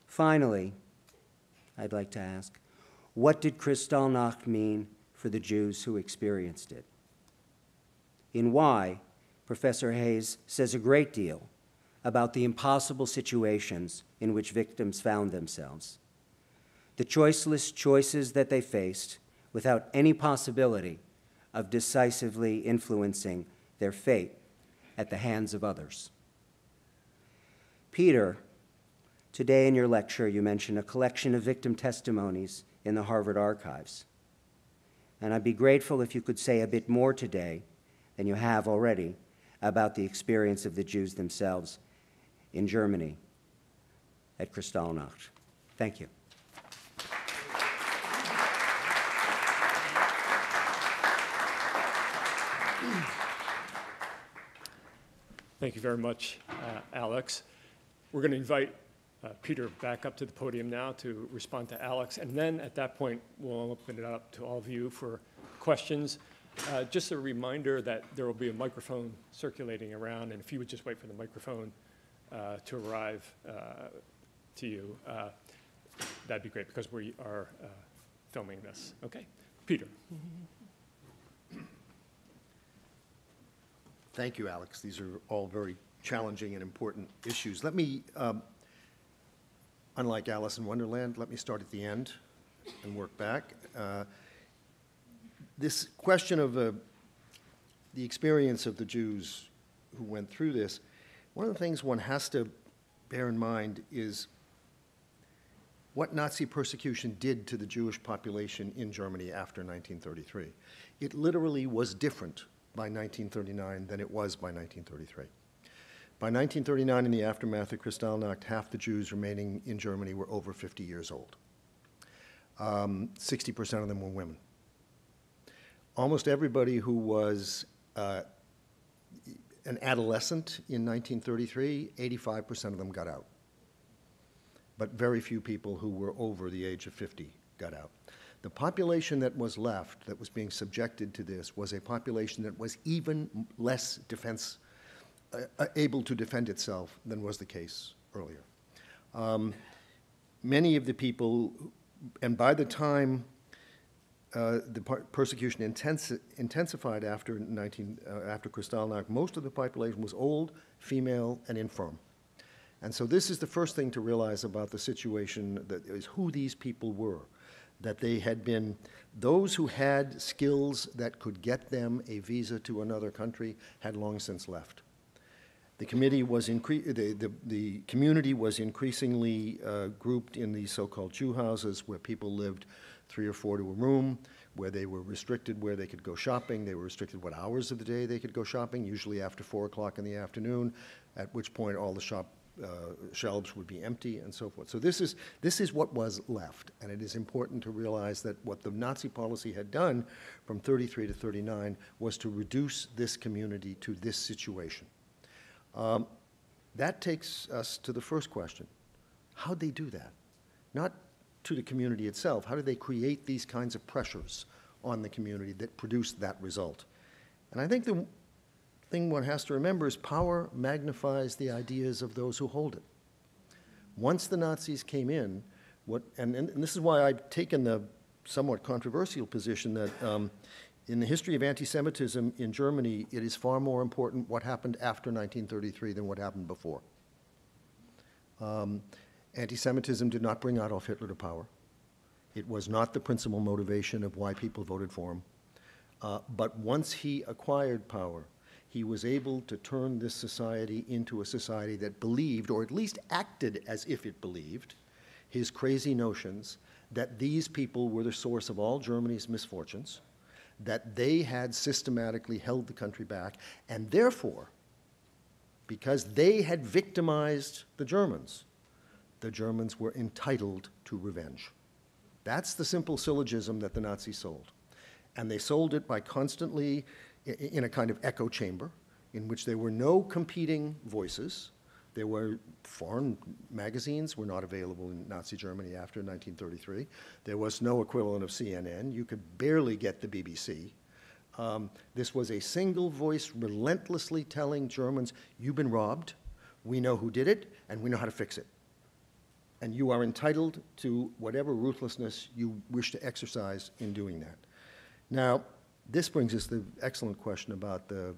S4: Finally, I'd like to ask, what did Kristallnacht mean for the Jews who experienced it? In Why, Professor Hayes says a great deal about the impossible situations in which victims found themselves, the choiceless choices that they faced without any possibility of decisively influencing their fate at the hands of others. Peter, today in your lecture you mentioned a collection of victim testimonies in the Harvard archives. And I'd be grateful if you could say a bit more today than you have already about the experience of the Jews themselves in Germany at Kristallnacht. Thank you.
S2: Thank you very much, Alex. We're going to invite Peter back up to the podium now to respond to Alex, and then at that point, we'll open it up to all of you for questions. Just a reminder that there will be a microphone circulating around, and if you would just wait for the microphone to arrive to you, that'd be great, because we are filming this. Okay, Peter.
S3: Thank you, Alex. These are all very challenging and important issues. Let me, unlike Alice in Wonderland, let me start at the end and work back. This question of the experience of the Jews who went through this, one of the things one has to bear in mind is what Nazi persecution did to the Jewish population in Germany after 1933. It literally was different by 1939 than it was by 1933. By 1939, in the aftermath of Kristallnacht, half the Jews remaining in Germany were over 50 years old. 60% of them were women. Almost everybody who was an adolescent in 1933, 85% of them got out. But very few people who were over the age of 50 got out. The population that was left, that was being subjected to this, was a population that was even less able to defend itself than was the case earlier. Many of the people, and by the time the persecution intensified after Kristallnacht, most of the population was old, female, and infirm. And so this is the first thing to realize about the situation, that is who these people were. That they had been, those who had skills that could get them a visa to another country had long since left. The community was increasingly grouped in these so-called Jew houses, where people lived 3 or 4 to a room, where they were restricted where they could go shopping. They were restricted what hours of the day they could go shopping, usually after 4 o'clock in the afternoon, at which point all the shelves would be empty, and so forth. So this is what was left, and it is important to realize that what the Nazi policy had done from 33 to 39 was to reduce this community to this situation. That takes us to the first question. How'd they do that? Not to the community itself. How did they create these kinds of pressures on the community that produced that result? And I think the thing one has to remember is power magnifies the ideas of those who hold it. Once the Nazis came in, and this is why I've taken the somewhat controversial position that in the history of anti-Semitism in Germany, it is far more important what happened after 1933 than what happened before. Anti-Semitism did not bring Adolf Hitler to power. It was not the principal motivation of why people voted for him. But once he acquired power, he was able to turn this society into a society that believed, or at least acted as if it believed, his crazy notions that these people were the source of all Germany's misfortunes, that they had systematically held the country back, and therefore, because they had victimized the Germans were entitled to revenge. That's the simple syllogism that the Nazis sold. And they sold it by constantly, in a kind of echo chamber, in which there were no competing voices. There were foreign magazines were not available in Nazi Germany after 1933. There was no equivalent of CNN. You could barely get the BBC. This was a single voice relentlessly telling Germans, you've been robbed, we know who did it, and we know how to fix it. And you are entitled to whatever ruthlessness you wish to exercise in doing that. Now, this brings us to the excellent question about the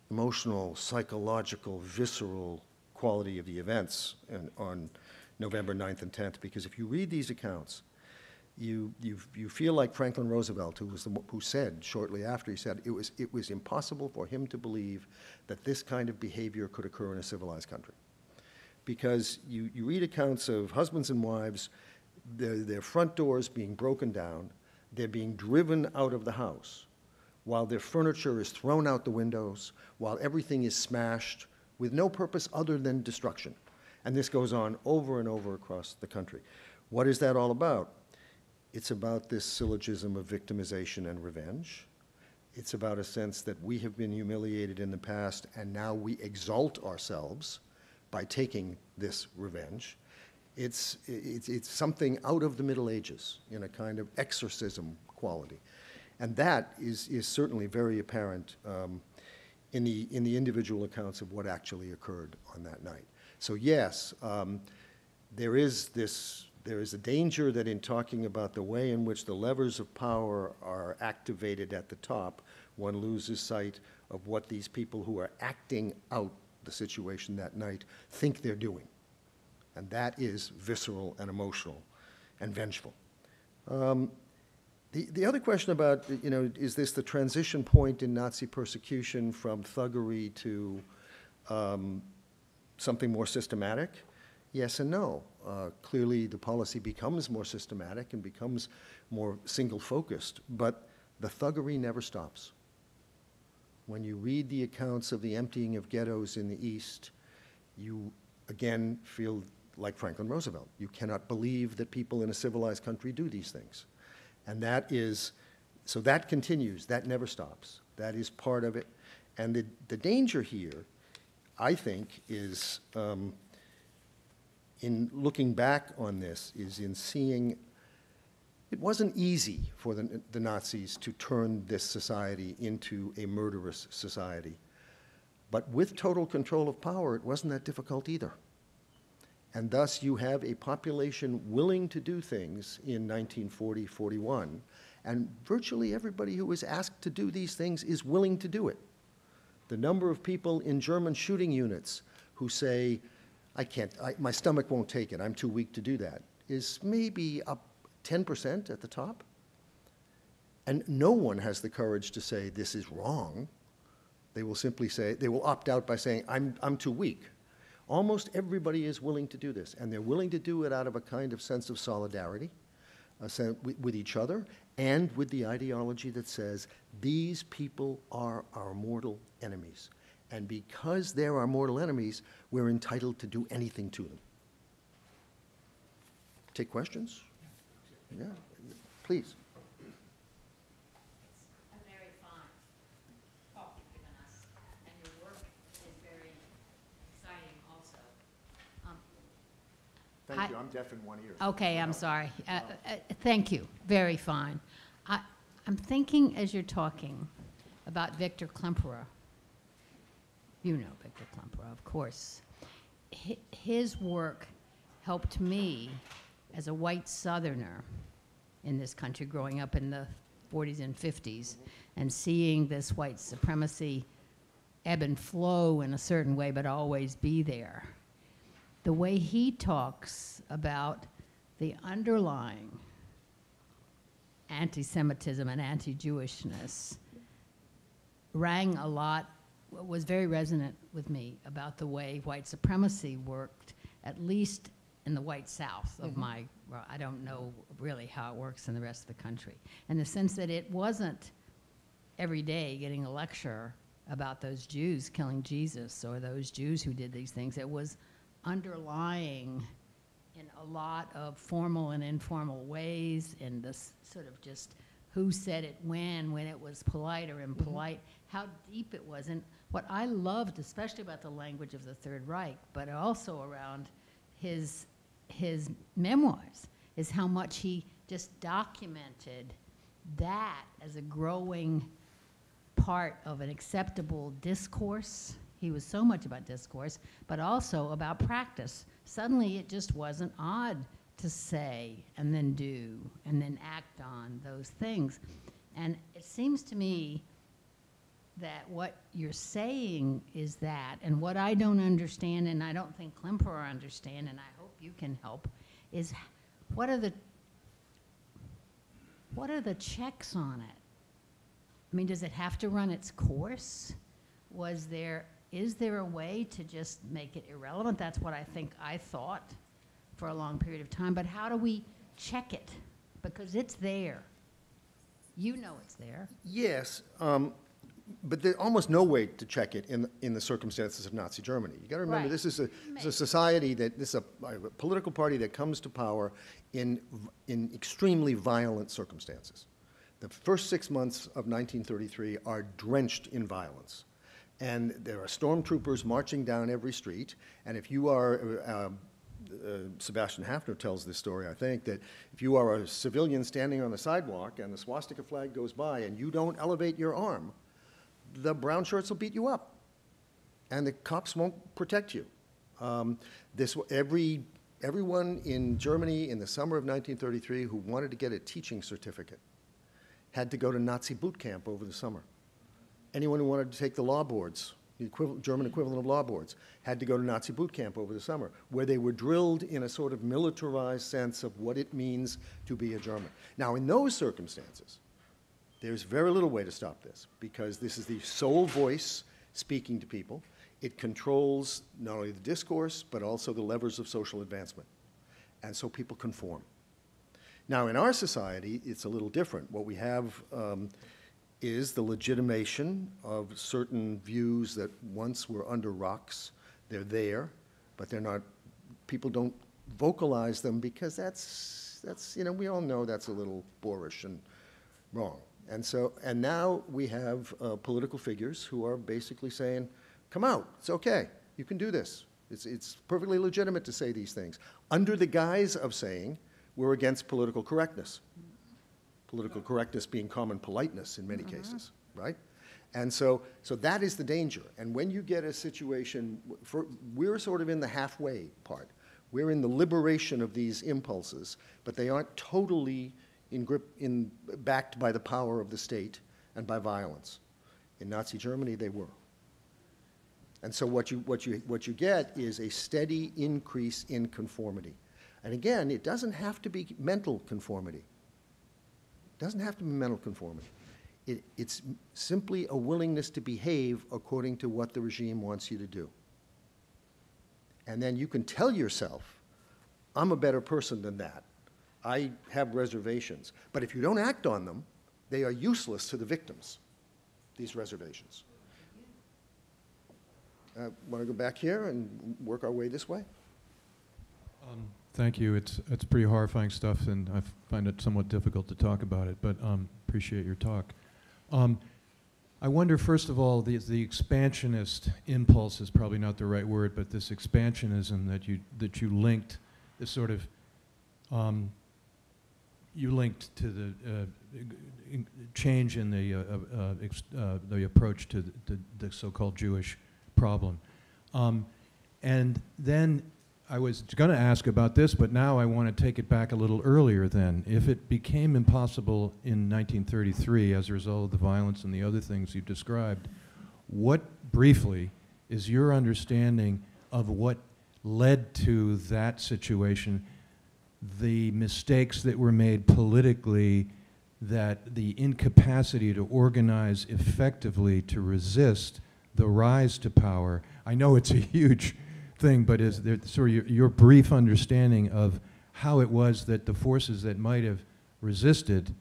S3: emotional, psychological, visceral quality of the events on November 9th and 10th, because if you read these accounts, you feel like Franklin Roosevelt, who said shortly after, he said it was impossible for him to believe that this kind of behavior could occur in a civilized country. Because you read accounts of husbands and wives, their front doors being broken down, they're being driven out of the house, while their furniture is thrown out the windows, while everything is smashed with no purpose other than destruction. And this goes on over and over across the country. What is that all about? It's about this syllogism of victimization and revenge. It's about a sense that we have been humiliated in the past, and now we exalt ourselves by taking this revenge. It's something out of the Middle Ages in a kind of exorcism quality. And that is certainly very apparent in the individual accounts of what actually occurred on that night. So yes, there is a danger that in talking about the way in which the levers of power are activated at the top, one loses sight of what these people who are acting out the situation that night think they're doing. And that is visceral and emotional and vengeful. The other question about, is this the transition point in Nazi persecution from thuggery to something more systematic? Yes and no. Clearly, the policy becomes more systematic and becomes more single-focused, but the thuggery never stops. When you read the accounts of the emptying of ghettos in the East, you again feel like Franklin Roosevelt. You cannot believe that people in a civilized country do these things. And so that continues, that never stops. That is part of it. And the danger here, I think, is in looking back on this, is in seeing it wasn't easy for the Nazis to turn this society into a murderous society. But with total control of power, it wasn't that difficult either. And thus you have a population willing to do things in 1940-41, and virtually everybody who is asked to do these things is willing to do it. The number of people in German shooting units who say, my stomach won't take it, I'm too weak to do that, is maybe up 10% at the top. And no one has the courage to say this is wrong. They will simply say, they will opt out by saying, I'm too weak. Almost everybody is willing to do this, and they're willing to do it out of a kind of sense of solidarity with each other and with the ideology that says these people are our mortal enemies. And because they're our mortal enemies, we're entitled to do anything to them. Take questions? Yeah, please. Thank you. I'm deaf in one ear.
S5: Okay, I'm sorry. Thank you. Very fine. I'm thinking as you're talking about Victor Klemperer. You know Victor Klemperer, of course. His work helped me as a white Southerner in this country growing up in the 40s and 50s and seeing this white supremacy ebb and flow in a certain way but always be there. the way he talks about the underlying anti-Semitism and anti-Jewishness rang a lot, was very resonant with me about the way white supremacy worked, at least in the white South of my, well, I don't know really how it works in the rest of the country, in the sense that it wasn't every day getting a lecture about those Jews killing Jesus or those Jews who did these things. It was underlying in a lot of formal and informal ways, in this sort of just who said it when it was polite or impolite, how deep it was. And what I loved, especially about the language of the Third Reich, but also around his memoirs, is how much he just documented that as a growing part of an acceptable discourse. He was so much about discourse, but also about practice. Suddenly it just wasn't odd to say and then do and then act on those things. And it seems to me that what you're saying is that, and what I don't understand, and I don't think Klemperer understand, and I hope you can help, is what are the checks on it? I mean, does it have to run its course? Is there a way to just make it irrelevant? That's what I think I thought for a long period of time. But how do we check it? Because it's there. You know it's there.
S3: Yes, but there's almost no way to check it in the circumstances of Nazi Germany. You got to remember,
S5: Right.
S3: this is a society this is a political party that comes to power in extremely violent circumstances. The first 6 months of 1933 are drenched in violence. And there are stormtroopers marching down every street. And if you are, Sebastian Hafner tells this story, I think, that if you are a civilian standing on the sidewalk and the swastika flag goes by and you don't elevate your arm, the brown shirts will beat you up. And the cops won't protect you. Everyone in Germany in the summer of 1933 who wanted to get a teaching certificate had to go to Nazi boot camp over the summer. Anyone who wanted to take the law boards, the German equivalent of law boards, had to go to Nazi boot camp over the summer, where they were drilled in a sort of militarized sense of what it means to be a German. Now, in those circumstances, there's very little way to stop this, because this is the sole voice speaking to people. It controls not only the discourse, but also the levers of social advancement. And so people conform. Now, in our society, it's a little different. What we have is the legitimation of certain views that once were under rocks. They're there, but they're not, people don't vocalize them because that's we all know that's a little boorish and wrong. And now we have political figures who are basically saying, come out, it's okay, you can do this. It's perfectly legitimate to say these things, under the guise of saying we're against political correctness. Political correctness being common politeness in many cases, right? And so that is the danger. And when you get a situation, we're sort of in the halfway part. We're in the liberation of these impulses, but they aren't totally backed by the power of the state and by violence. In Nazi Germany, they were. And so what you get is a steady increase in conformity. And again, it doesn't have to be mental conformity. It doesn't have to be mental conformity. It's simply a willingness to behave according to what the regime wants you to do. And then you can tell yourself, I'm a better person than that. I have reservations. But if you don't act on them, they are useless to the victims, these reservations. Want to go back here and work our way this way?
S6: Thank you. It's pretty horrifying stuff, and I find it somewhat difficult to talk about it, but appreciate your talk. I wonder, first of all, the expansionist impulse is probably not the right word, but this expansionism that you linked, this sort of, you linked to the change in the approach to the so-called Jewish problem. And then I was going to ask about this, but now I want to take it back a little earlier then. If it became impossible in 1933 as a result of the violence and the other things you described, what, briefly, is your understanding of what led to that situation, the mistakes that were made politically, that the incapacity to organize effectively to resist the rise to power. I know it's a huge thing, but is there sort of your brief understanding of how it was that the forces that might have resisted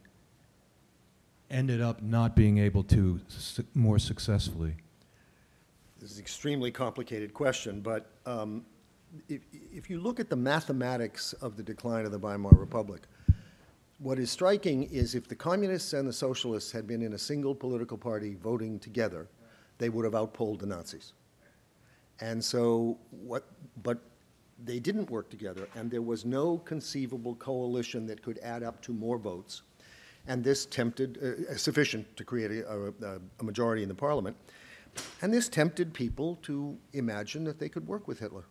S6: ended up not being able to more successfully?
S3: This is an extremely complicated question, but if you look at the mathematics of the decline of the Weimar Republic, what is striking is if the communists and the socialists had been in a single political party voting together, they would have outpolled the Nazis. And so but they didn't work together, and there was no conceivable coalition that could add up to more votes. And this tempted, sufficient to create a majority in the parliament. And this tempted people to imagine that they could work with Hitler.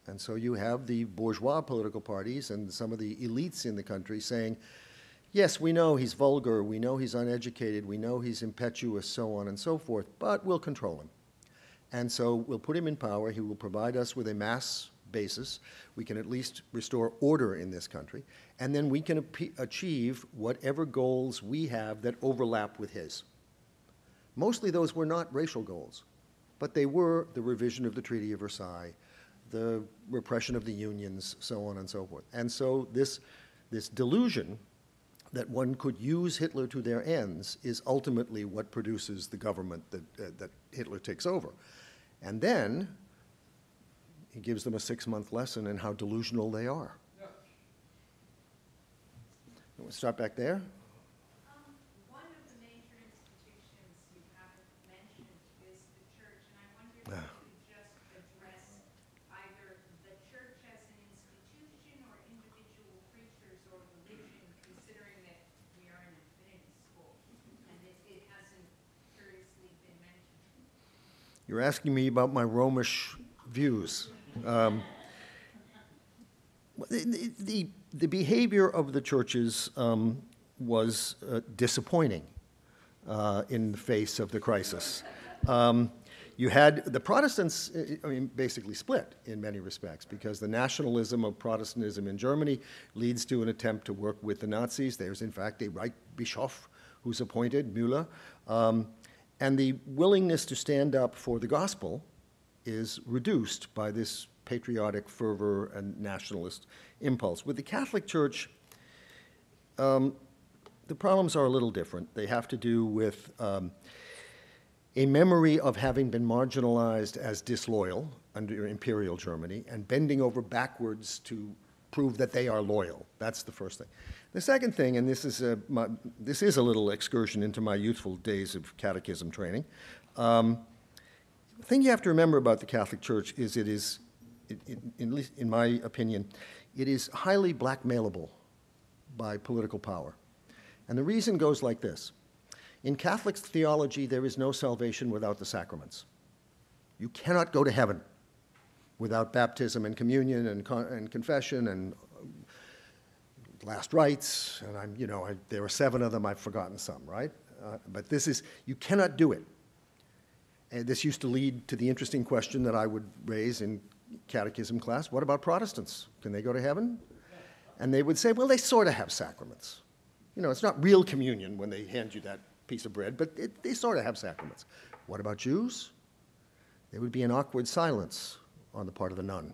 S3: And so you have the bourgeois political parties and some of the elites in the country saying, yes, we know he's vulgar, we know he's uneducated, we know he's impetuous, so on and so forth, but we'll control him. And so we'll put him in power, he will provide us with a mass basis, we can at least restore order in this country, and then we can achieve whatever goals we have that overlap with his. Mostly those were not racial goals, but they were the revision of the Treaty of Versailles, the repression of the unions, so on and so forth. And so this delusion that one could use Hitler to their ends is ultimately what produces the government that Hitler takes over. And then he gives them a 6-month lesson in how delusional they are. Yeah. We'll start back there.
S7: One of the major institutions you haven't mentioned is the church, and I wonder if you could just address either the church as an institution or individual preachers or religion, considering that we are an infinity school, and it hasn't curiously been mentioned.
S3: You're asking me about my Romish views. The behavior of the churches was disappointing in the face of the crisis. You had the Protestants, basically split in many respects, because the nationalism of Protestantism in Germany leads to an attempt to work with the Nazis. There's, in fact, a Reich Bischof who's appointed, Müller, and the willingness to stand up for the gospel is reduced by this patriotic fervor and nationalist impulse. With the Catholic Church, the problems are a little different. They have to do with a memory of having been marginalized as disloyal under Imperial Germany and bending over backwards to prove that they are loyal. That's the first thing. The second thing, and this is a little excursion into my youthful days of catechism training, the thing you have to remember about the Catholic Church is it is, at least in my opinion, it is highly blackmailable by political power. And the reason goes like this. In Catholic theology, there is no salvation without the sacraments. You cannot go to heaven without baptism and communion and confession and last rites. And there are 7 of them, I've forgotten some, right? But you cannot do it. And this used to lead to the interesting question that I would raise in catechism class: what about Protestants? Can they go to heaven? And they would say, well, they sort of have sacraments. It's not real communion when they hand you that piece of bread, but they sort of have sacraments. What about Jews? There would be an awkward silence on the part of the nun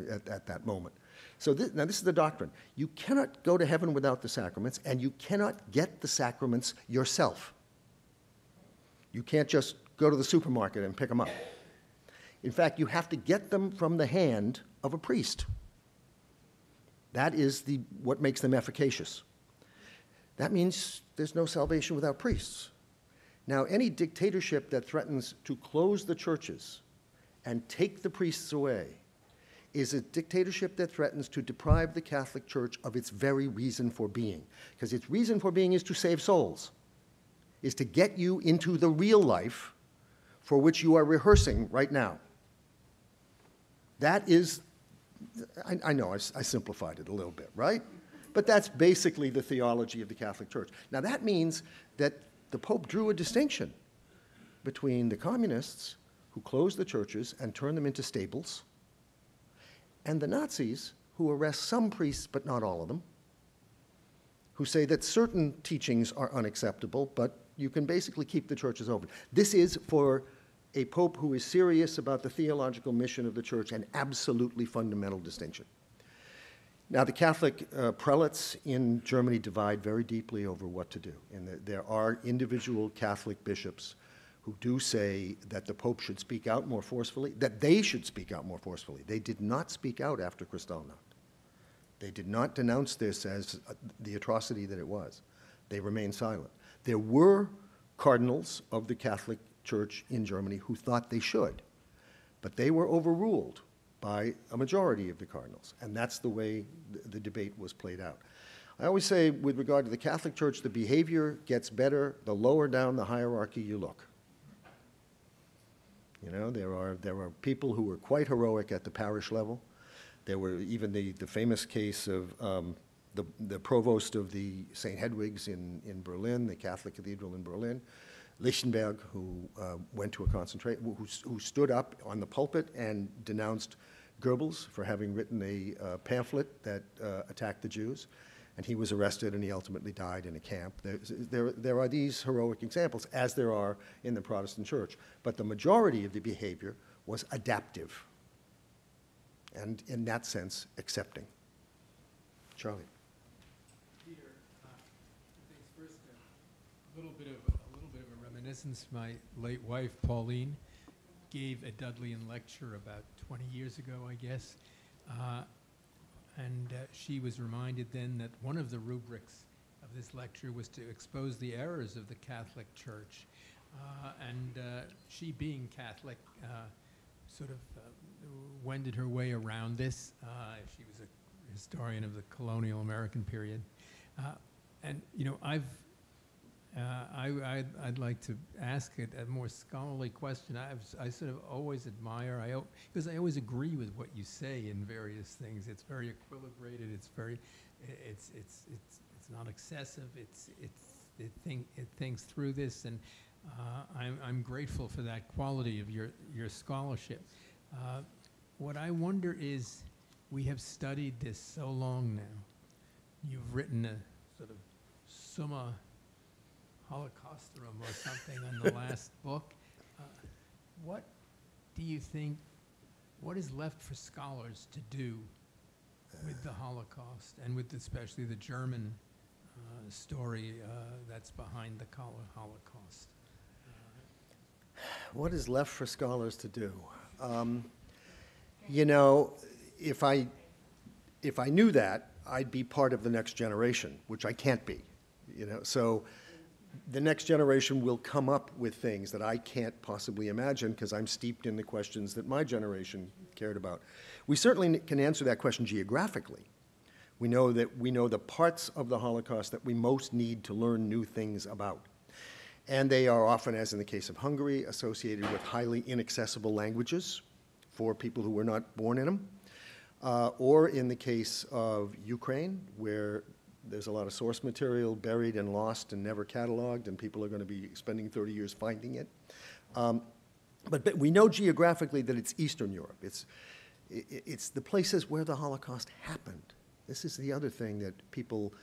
S3: at that moment. So now this is the doctrine. You cannot go to heaven without the sacraments, and you cannot get the sacraments yourself. You can't just go to the supermarket and pick them up. In fact, you have to get them from the hand of a priest. That is what makes them efficacious. That means there's no salvation without priests. Now, any dictatorship that threatens to close the churches and take the priests away is a dictatorship that threatens to deprive the Catholic Church of its very reason for being. Because its reason for being is to save souls, is to get you into the real life for which you are rehearsing right now. That is, I know I simplified it a little bit, right? But that's basically the theology of the Catholic Church. Now that means that the Pope drew a distinction between the communists who closed the churches and turned them into stables, and the Nazis, who arrest some priests but not all of them, who say that certain teachings are unacceptable, but you can basically keep the churches open. This is, for a pope who is serious about the theological mission of the church, an absolutely fundamental distinction. Now, the Catholic prelates in Germany divide very deeply over what to do. And there are individual Catholic bishops who do say that the Pope should speak out more forcefully, that they should speak out more forcefully. They did not speak out after Kristallnacht. They did not denounce this as the atrocity that it was. They remained silent. There were cardinals of the Catholic Church in Germany who thought they should, but they were overruled by a majority of the cardinals, and that's the way the debate was played out. I always say, with regard to the Catholic Church, the behavior gets better the lower down the hierarchy you look. You know, there are people who were quite heroic at the parish level. There were even the famous case of the provost of the St. Hedwig's in Berlin, the Catholic cathedral in Berlin, Lichtenberg, who went to a concentration, who stood up on the pulpit and denounced Goebbels for having written a pamphlet that attacked the Jews, and he was arrested and he ultimately died in a camp. There are these heroic examples, as there are in the Protestant church, but the majority of the behavior was adaptive, and in that sense, accepting. Charlie.
S8: Peter, thanks. First, a little bit of a reminiscence. My late wife, Pauline, gave a Dudleian lecture about 20 years ago, I guess, and she was reminded then that one of the rubrics of this lecture was to expose the errors of the Catholic Church, and she, being Catholic, sort of wended her way around this. She was a historian of the colonial American period, and you know, I'd like to ask a more scholarly question. I sort of always admire, because I always agree with what you say in various things. It's very equilibrated. It's very, it's not excessive. It thinks through this, and I'm grateful for that quality of your scholarship. What I wonder is, we have studied this so long now. You've written a sort of Summa Holocaustorum or something on the last book. What do you think, what is left for scholars to do with the Holocaust, and with especially the German story that's behind the Holocaust?
S3: What is left for scholars to do? You know, if I knew that, I'd be part of the next generation, which I can't be. You know, so the next generation will come up with things that I can't possibly imagine, because I'm steeped in the questions that my generation cared about. We certainly can answer that question geographically. We know the parts of the Holocaust that we most need to learn new things about. And they are often, as in the case of Hungary, associated with highly inaccessible languages for people who were not born in them. Or in the case of Ukraine, where there's a lot of source material buried and lost and never cataloged, and people are going to be spending 30 years finding it. But we know geographically that it's Eastern Europe. It's the places where the Holocaust happened. This is the other thing that people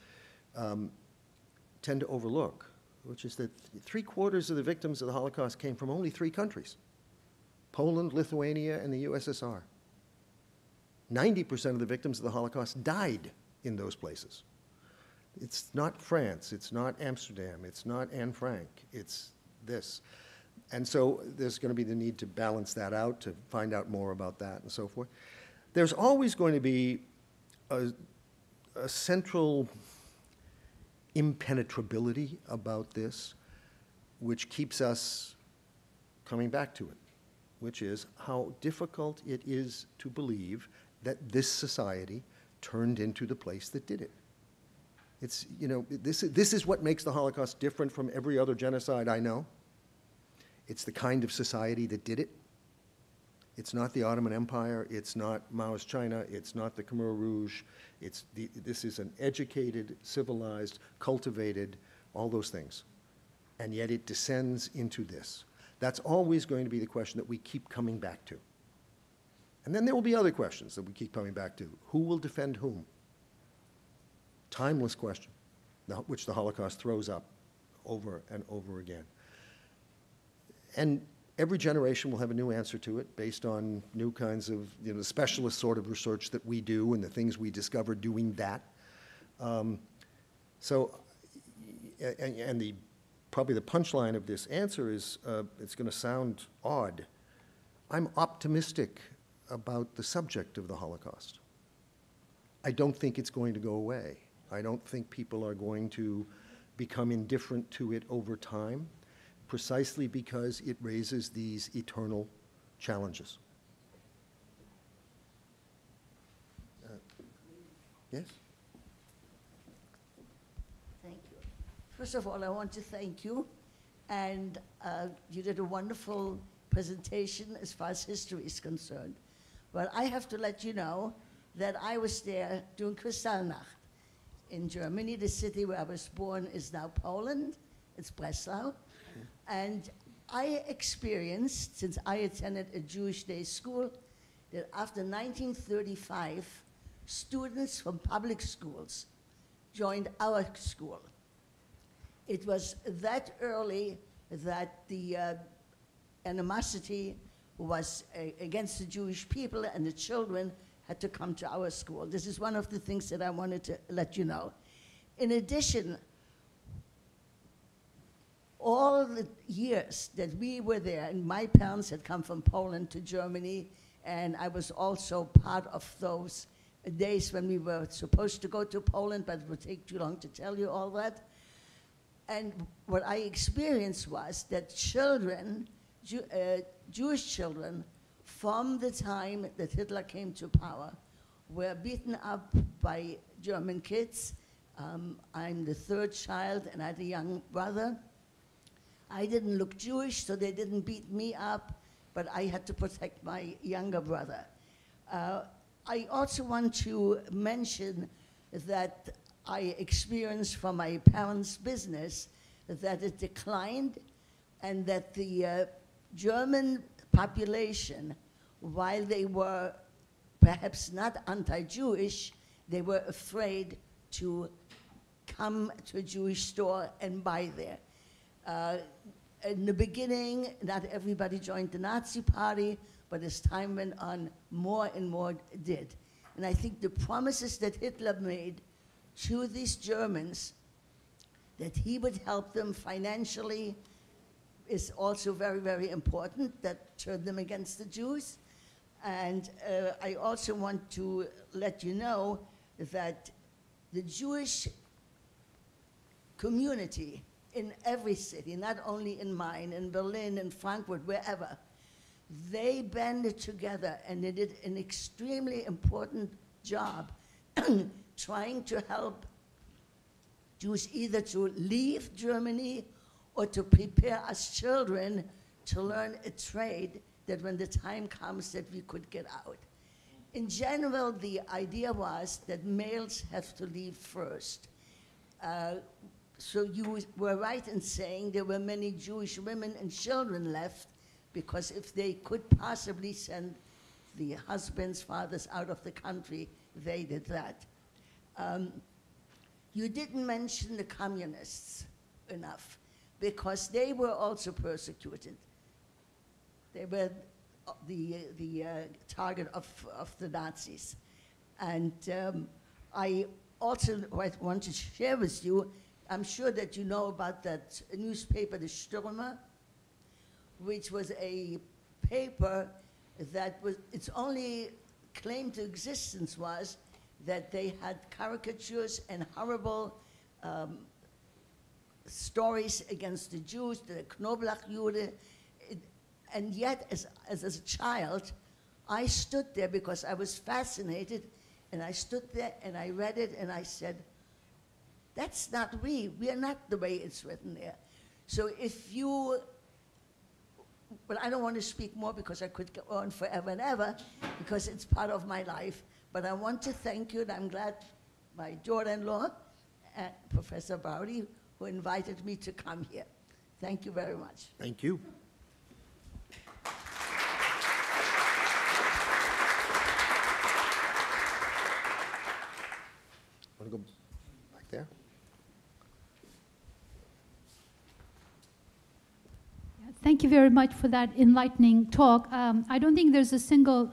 S3: tend to overlook, which is that 3/4 of the victims of the Holocaust came from only 3 countries: Poland, Lithuania, and the USSR. 90% of the victims of the Holocaust died in those places. It's not France, it's not Amsterdam, it's not Anne Frank, it's this. And so there's going to be the need to balance that out, to find out more about that and so forth. There's always going to be a central impenetrability about this, which keeps us coming back to it, which is how difficult it is to believe that this society turned into the place that did it. It's, you know, this is what makes the Holocaust different from every other genocide I know. It's the kind of society that did it. It's not the Ottoman Empire, it's not Mao's China, it's not the Khmer Rouge. This is an educated, civilized, cultivated, all those things. And yet it descends into this. That's always going to be the question that we keep coming back to. And then there will be other questions that we keep coming back to. Who will defend whom? Timeless question, which the Holocaust throws up over and over again. And every generation will have a new answer to it based on new kinds of, the specialist sort of research that we do and the things we discover doing that. Probably the punchline of this answer is, it's going to sound odd. I'm optimistic about the subject of the Holocaust. I don't think it's going to go away. I don't think people are going to become indifferent to it over time, precisely because it raises these eternal challenges. Yes?
S9: Thank you. First of all, I want to thank you, and you did a wonderful presentation as far as history is concerned. But I have to let you know that I was there during Kristallnacht in Germany. The city where I was born is now Poland. It's Breslau. And I experienced, since I attended a Jewish day school, that after 1935, students from public schools joined our school. It was that early that the animosity was against the Jewish people, and the children had to come to our school. This is one of the things that I wanted to let you know. In addition, all the years that we were there, and my parents had come from Poland to Germany, and I was also part of those days when we were supposed to go to Poland, but it would take too long to tell you all that. And what I experienced was that children, Jewish children, from the time that Hitler came to power, were beaten up by German kids. I'm the third child, and I had a young brother. I didn't look Jewish, so they didn't beat me up, but I had to protect my younger brother. I also want to mention that I experienced from my parents' business that it declined, and that the German population, while they were perhaps not anti-Jewish, they were afraid to come to a Jewish store and buy there. In the beginning, not everybody joined the Nazi Party, but as time went on, more and more did. And I think the promises that Hitler made to these Germans, that he would help them financially, is also very, very important. That turned them against the Jews. And I also want to let you know that the Jewish community in every city, not only in mine, in Berlin, in Frankfurt, wherever, they banded together and they did an extremely important job trying to help Jews either to leave Germany or to prepare us children to learn a trade that when the time comes that we could get out. In general, the idea was that males have to leave first. So you were right in saying there were many Jewish women and children left, because if they could possibly send the husbands, fathers out of the country, they did that. You didn't mention the communists enough, because they were also persecuted. They were the target of the Nazis. And I also want to share with you, I'm sure that you know about that newspaper, the Stürmer, which was a paper that was, its only claim to existence was that they had caricatures and horrible stories against the Jews, the Knoblauchjude. And yet, as a child, I stood there because I was fascinated, and I stood there and I read it and I said, that's not we. We are not the way it's written there. So if you, but I don't want to speak more because I could go on forever and ever, because it's part of my life. But I want to thank you, and I'm glad my daughter-in-law, Professor Bowdy, who invited me to come here. Thank you very much.
S3: Thank you. want to go back there?
S10: Thank you very much for that enlightening talk. I don't think there's a single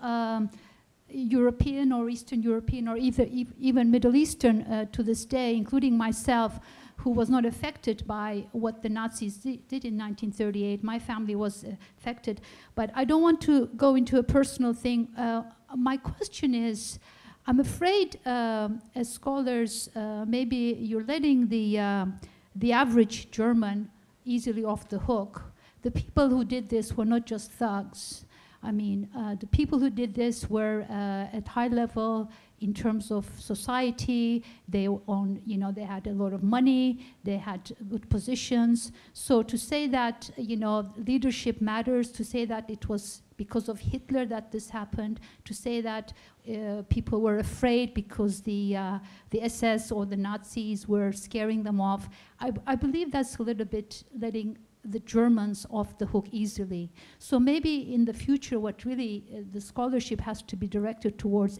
S10: European or Eastern European or even Middle Eastern to this day, including myself, who was not affected by what the Nazis did in 1938. My family was affected. But I don't want to go into a personal thing. My question is, I'm afraid as scholars, maybe you're letting the average German easily off the hook. The people who did this were not just thugs. I mean, the people who did this were at high level in terms of society. They owned, you know, they had a lot of money. They had good positions. So to say that, you know, leadership matters, to say that it was because of Hitler that this happened, to say that people were afraid because the SS or the Nazis were scaring them off, I believe that's a little bit letting the Germans off the hook easily. So maybe in the future, what really the scholarship has to be directed towards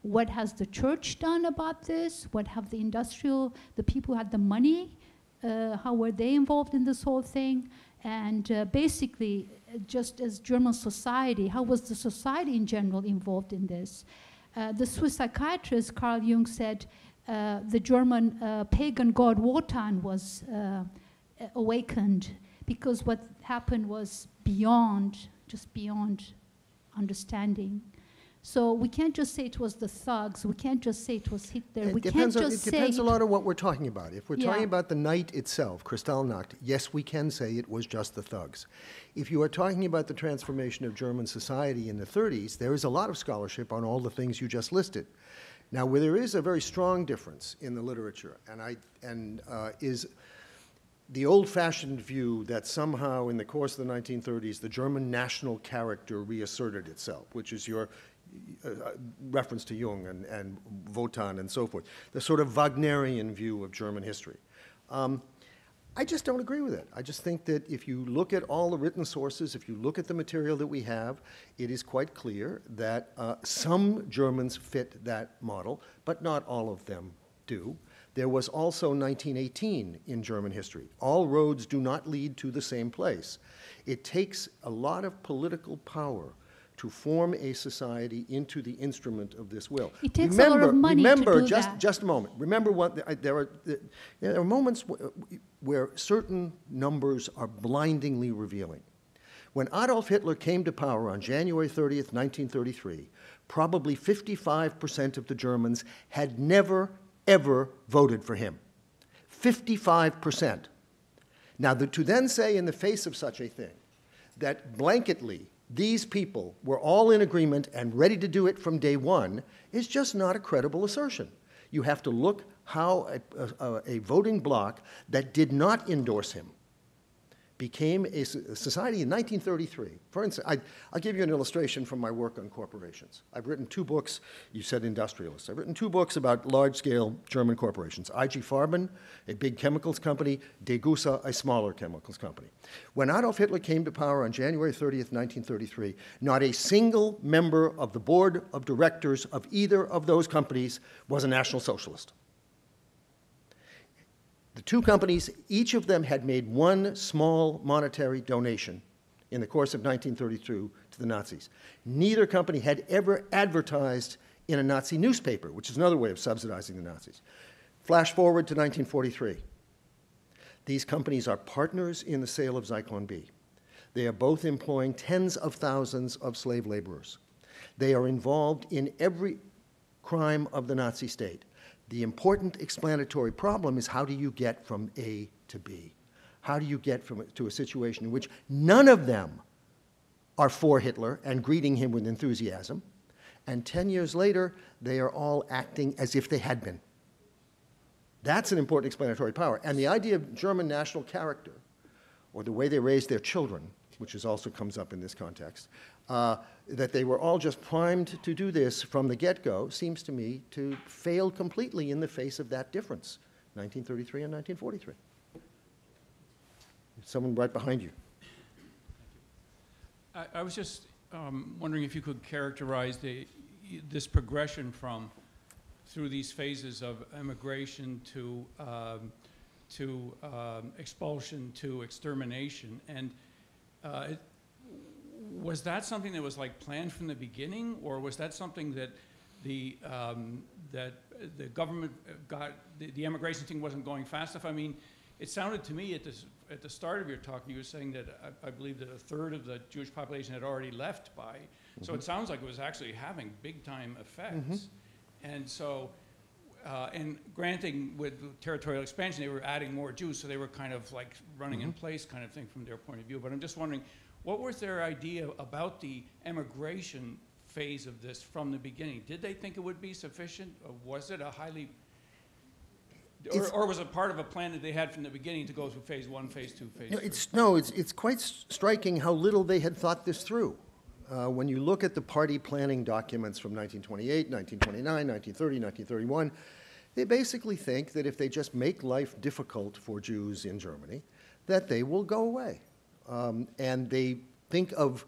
S10: what has the church done about this? What have the people who had the money, how were they involved in this whole thing? And basically, just as German society, how was the society in general involved in this? The Swiss psychiatrist Carl Jung said the German pagan god Wotan was awakened, because what happened was just beyond understanding. So we can't just say it was the thugs. We can't just say it was Hitler.
S3: It depends a lot on what we're talking about. If we're talking about the night itself, Kristallnacht, yes, we can say it was just the thugs. If you are talking about the transformation of German society in the 30s, there is a lot of scholarship on all the things you just listed. Now, where there is a very strong difference in the literature, is the old-fashioned view that somehow in the course of the 1930s, the German national character reasserted itself, which is your reference to Jung and Wotan and so forth, the sort of Wagnerian view of German history. I just don't agree with it. I just think that if you look at all the written sources, if you look at the material that we have, it is quite clear that some Germans fit that model, but not all of them do. There was also 1918 in German history. All roads do not lead to the same place. It takes a lot of political power to form a society into the instrument of this will.
S10: It takes a lot of money to do that.
S3: Just a moment. Remember, there are moments where certain numbers are blindingly revealing. When Adolf Hitler came to power on January 30th, 1933, probably 55% of the Germans had never, ever voted for him. 55%. Now, to then say in the face of such a thing that blanketly these people were all in agreement and ready to do it from day one is just not a credible assertion. You have to look how a voting bloc that did not endorse him became a society in 1933. For instance, I'll give you an illustration from my work on corporations. I've written 2 books, you said industrialists. I've written 2 books about large-scale German corporations. IG Farben, a big chemicals company, Degussa, a smaller chemicals company. When Adolf Hitler came to power on January 30th, 1933, not a single member of the board of directors of either of those companies was a National Socialist. The 2 companies, each of them had made one small monetary donation in the course of 1932 to the Nazis. Neither company had ever advertised in a Nazi newspaper, which is another way of subsidizing the Nazis. Flash forward to 1943. These companies are partners in the sale of Zyklon B. They are both employing tens of thousands of slave laborers. They are involved in every crime of the Nazi state. The important explanatory problem is, how do you get from A to B? How do you get to a situation in which none of them are for Hitler and greeting him with enthusiasm, and 10 years later, they are all acting as if they had been? That's an important explanatory power. And the idea of German national character, or the way they raise their children, which also comes up in this context, that they were all just primed to do this from the get-go, seems to me to fail completely in the face of that difference, 1933 and 1943. Someone right behind you.
S11: I was just wondering if you could characterize this progression from through these phases of immigration to expulsion to extermination. And was that something that was like planned from the beginning, or was that something that the government got, the immigration thing wasn't going fast enough? I mean, it sounded to me at the start of your talk, you were saying that I believe that a third of the Jewish population had already left by. Mm-hmm. So it sounds like it was actually having big time effects. Mm-hmm. And so, and granting with territorial expansion, they were adding more Jews, so they were kind of like running in place kind of thing from their point of view. But I'm just wondering, what was their idea about the emigration phase of this from the beginning? Did they think it would be sufficient? Or was it a highly, or was it part of a plan that they had from the beginning to go through phase 1, phase 2, phase 3?
S3: It's quite striking how little they had thought this through. When you look at the party planning documents from 1928, 1929, 1930, 1931, they basically think that if they just make life difficult for Jews in Germany, that they will go away. And they think of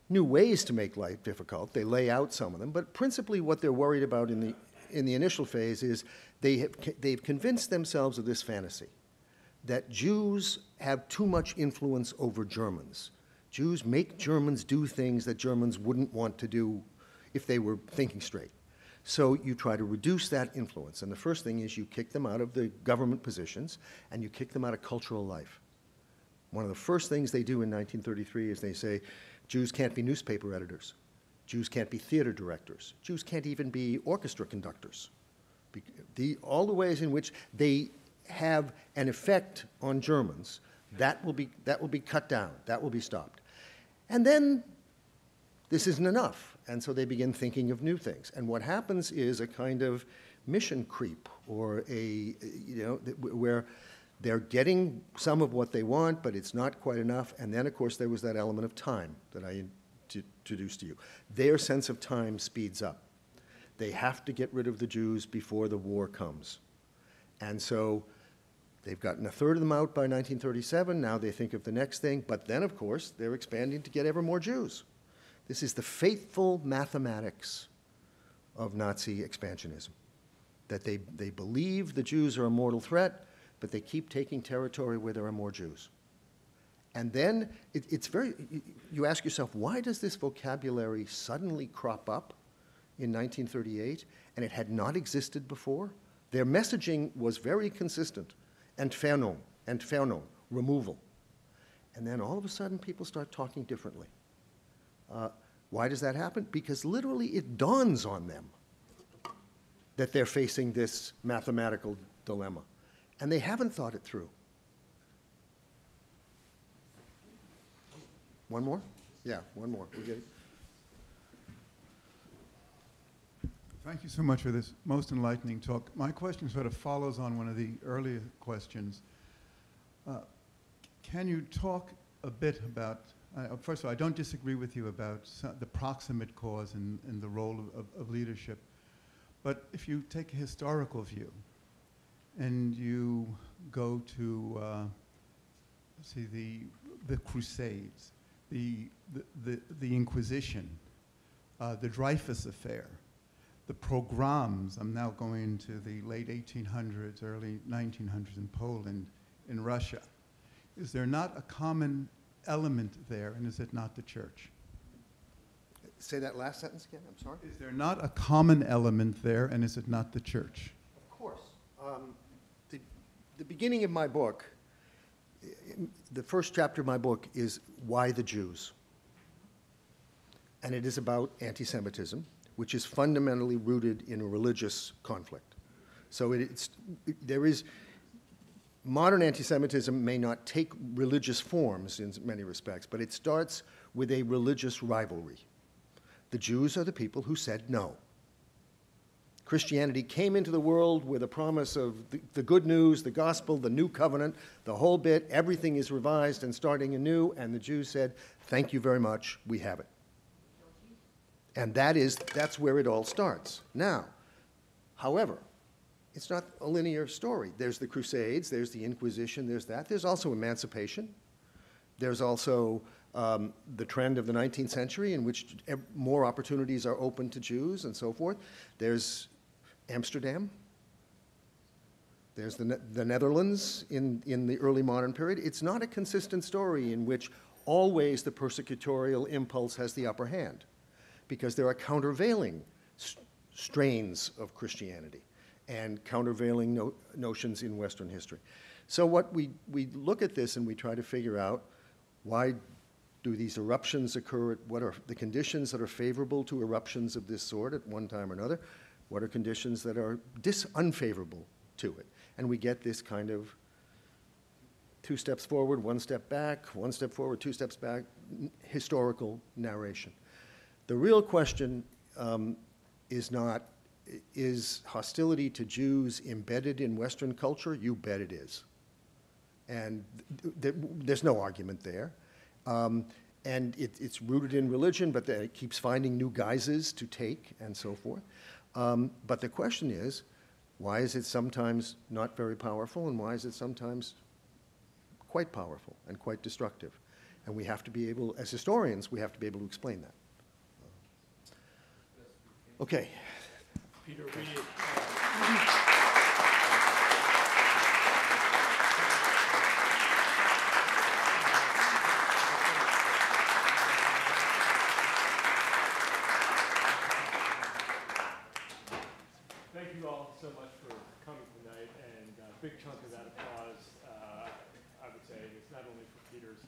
S3: new ways to make life difficult. They lay out some of them, but principally what they're worried about in the initial phase is they've convinced themselves of this fantasy that Jews have too much influence over Germans. Jews make Germans do things that Germans wouldn't want to do if they were thinking straight. So you try to reduce that influence, and the first thing is you kick them out of the government positions and you kick them out of cultural life. One of the first things they do in 1933 is they say, Jews can't be newspaper editors. Jews can't be theater directors. Jews can't even be orchestra conductors. All the ways in which they have an effect on Germans, that will be cut down. That will be stopped. And then this isn't enough. And so they begin thinking of new things. And what happens is a kind of mission creep, or where they're getting some of what they want, but it's not quite enough. And then, of course, there was that element of time that I introduced to you. Their sense of time speeds up. They have to get rid of the Jews before the war comes. And so they've gotten a third of them out by 1937. Now they think of the next thing. But then, of course, they're expanding to get ever more Jews. This is the fateful mathematics of Nazi expansionism, that they believe the Jews are a mortal threat, but they keep taking territory where there are more Jews. And then you ask yourself, why does this vocabulary suddenly crop up in 1938, and it had not existed before? Their messaging was very consistent. Entfernung, removal. And then all of a sudden, people start talking differently. Why does that happen? Because literally it dawns on them that they're facing this mathematical dilemma. And they haven't thought it through. One more? Yeah, one more. We get it.
S12: Thank you so much for this most enlightening talk. My question sort of follows on one of the earlier questions. Can you talk a bit about, first of all, I don't disagree with you about the proximate cause and the role of leadership, but if you take a historical view and you go to the Crusades, the Inquisition, the Dreyfus Affair, the pogroms, I'm now going to the late 1800s, early 1900s in Poland, in Russia. Is there not a common element there, and is it not the church?
S3: Say that last sentence again, I'm sorry?
S12: Is there not a common element there, and is it not the church?
S3: Of course. The beginning of my book, the first chapter of my book is Why the Jews? And it is about anti-Semitism, which is fundamentally rooted in a religious conflict. So there is, modern anti-Semitism may not take religious forms in many respects, but it starts with a religious rivalry. The Jews are the people who said no. Christianity came into the world with a promise of the good news, the gospel, the new covenant, the whole bit, everything is revised and starting anew, and the Jews said, thank you very much, we have it. And that's where it all starts. Now, however, it's not a linear story. There's the Crusades, there's the Inquisition, there's that. There's also emancipation. There's also the trend of the 19th century in which more opportunities are open to Jews and so forth. There's Amsterdam. There's the Netherlands in the early modern period. It's not a consistent story in which always the persecutorial impulse has the upper hand, because there are countervailing strains of Christianity and countervailing notions in Western history. So what we look at this and we try to figure out, why do these eruptions occur? What are the conditions that are favorable to eruptions of this sort at one time or another? What are conditions that are unfavorable to it? And we get this kind of 2 steps forward, 1 step back, 1 step forward, 2 steps back, historical narration. The real question is not, is hostility to Jews embedded in Western culture? You bet it is. And there's no argument there. And it's rooted in religion, but it keeps finding new guises to take and so forth. But the question is, why is it sometimes not very powerful, and why is it sometimes quite powerful and quite destructive? And we have to be able, as historians, we have to be able to explain that. Okay.
S2: Peter, we, thank you all so much for coming tonight, and a big chunk of that applause, I would say, is not only for Peter's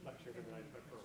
S2: lecture tonight, but for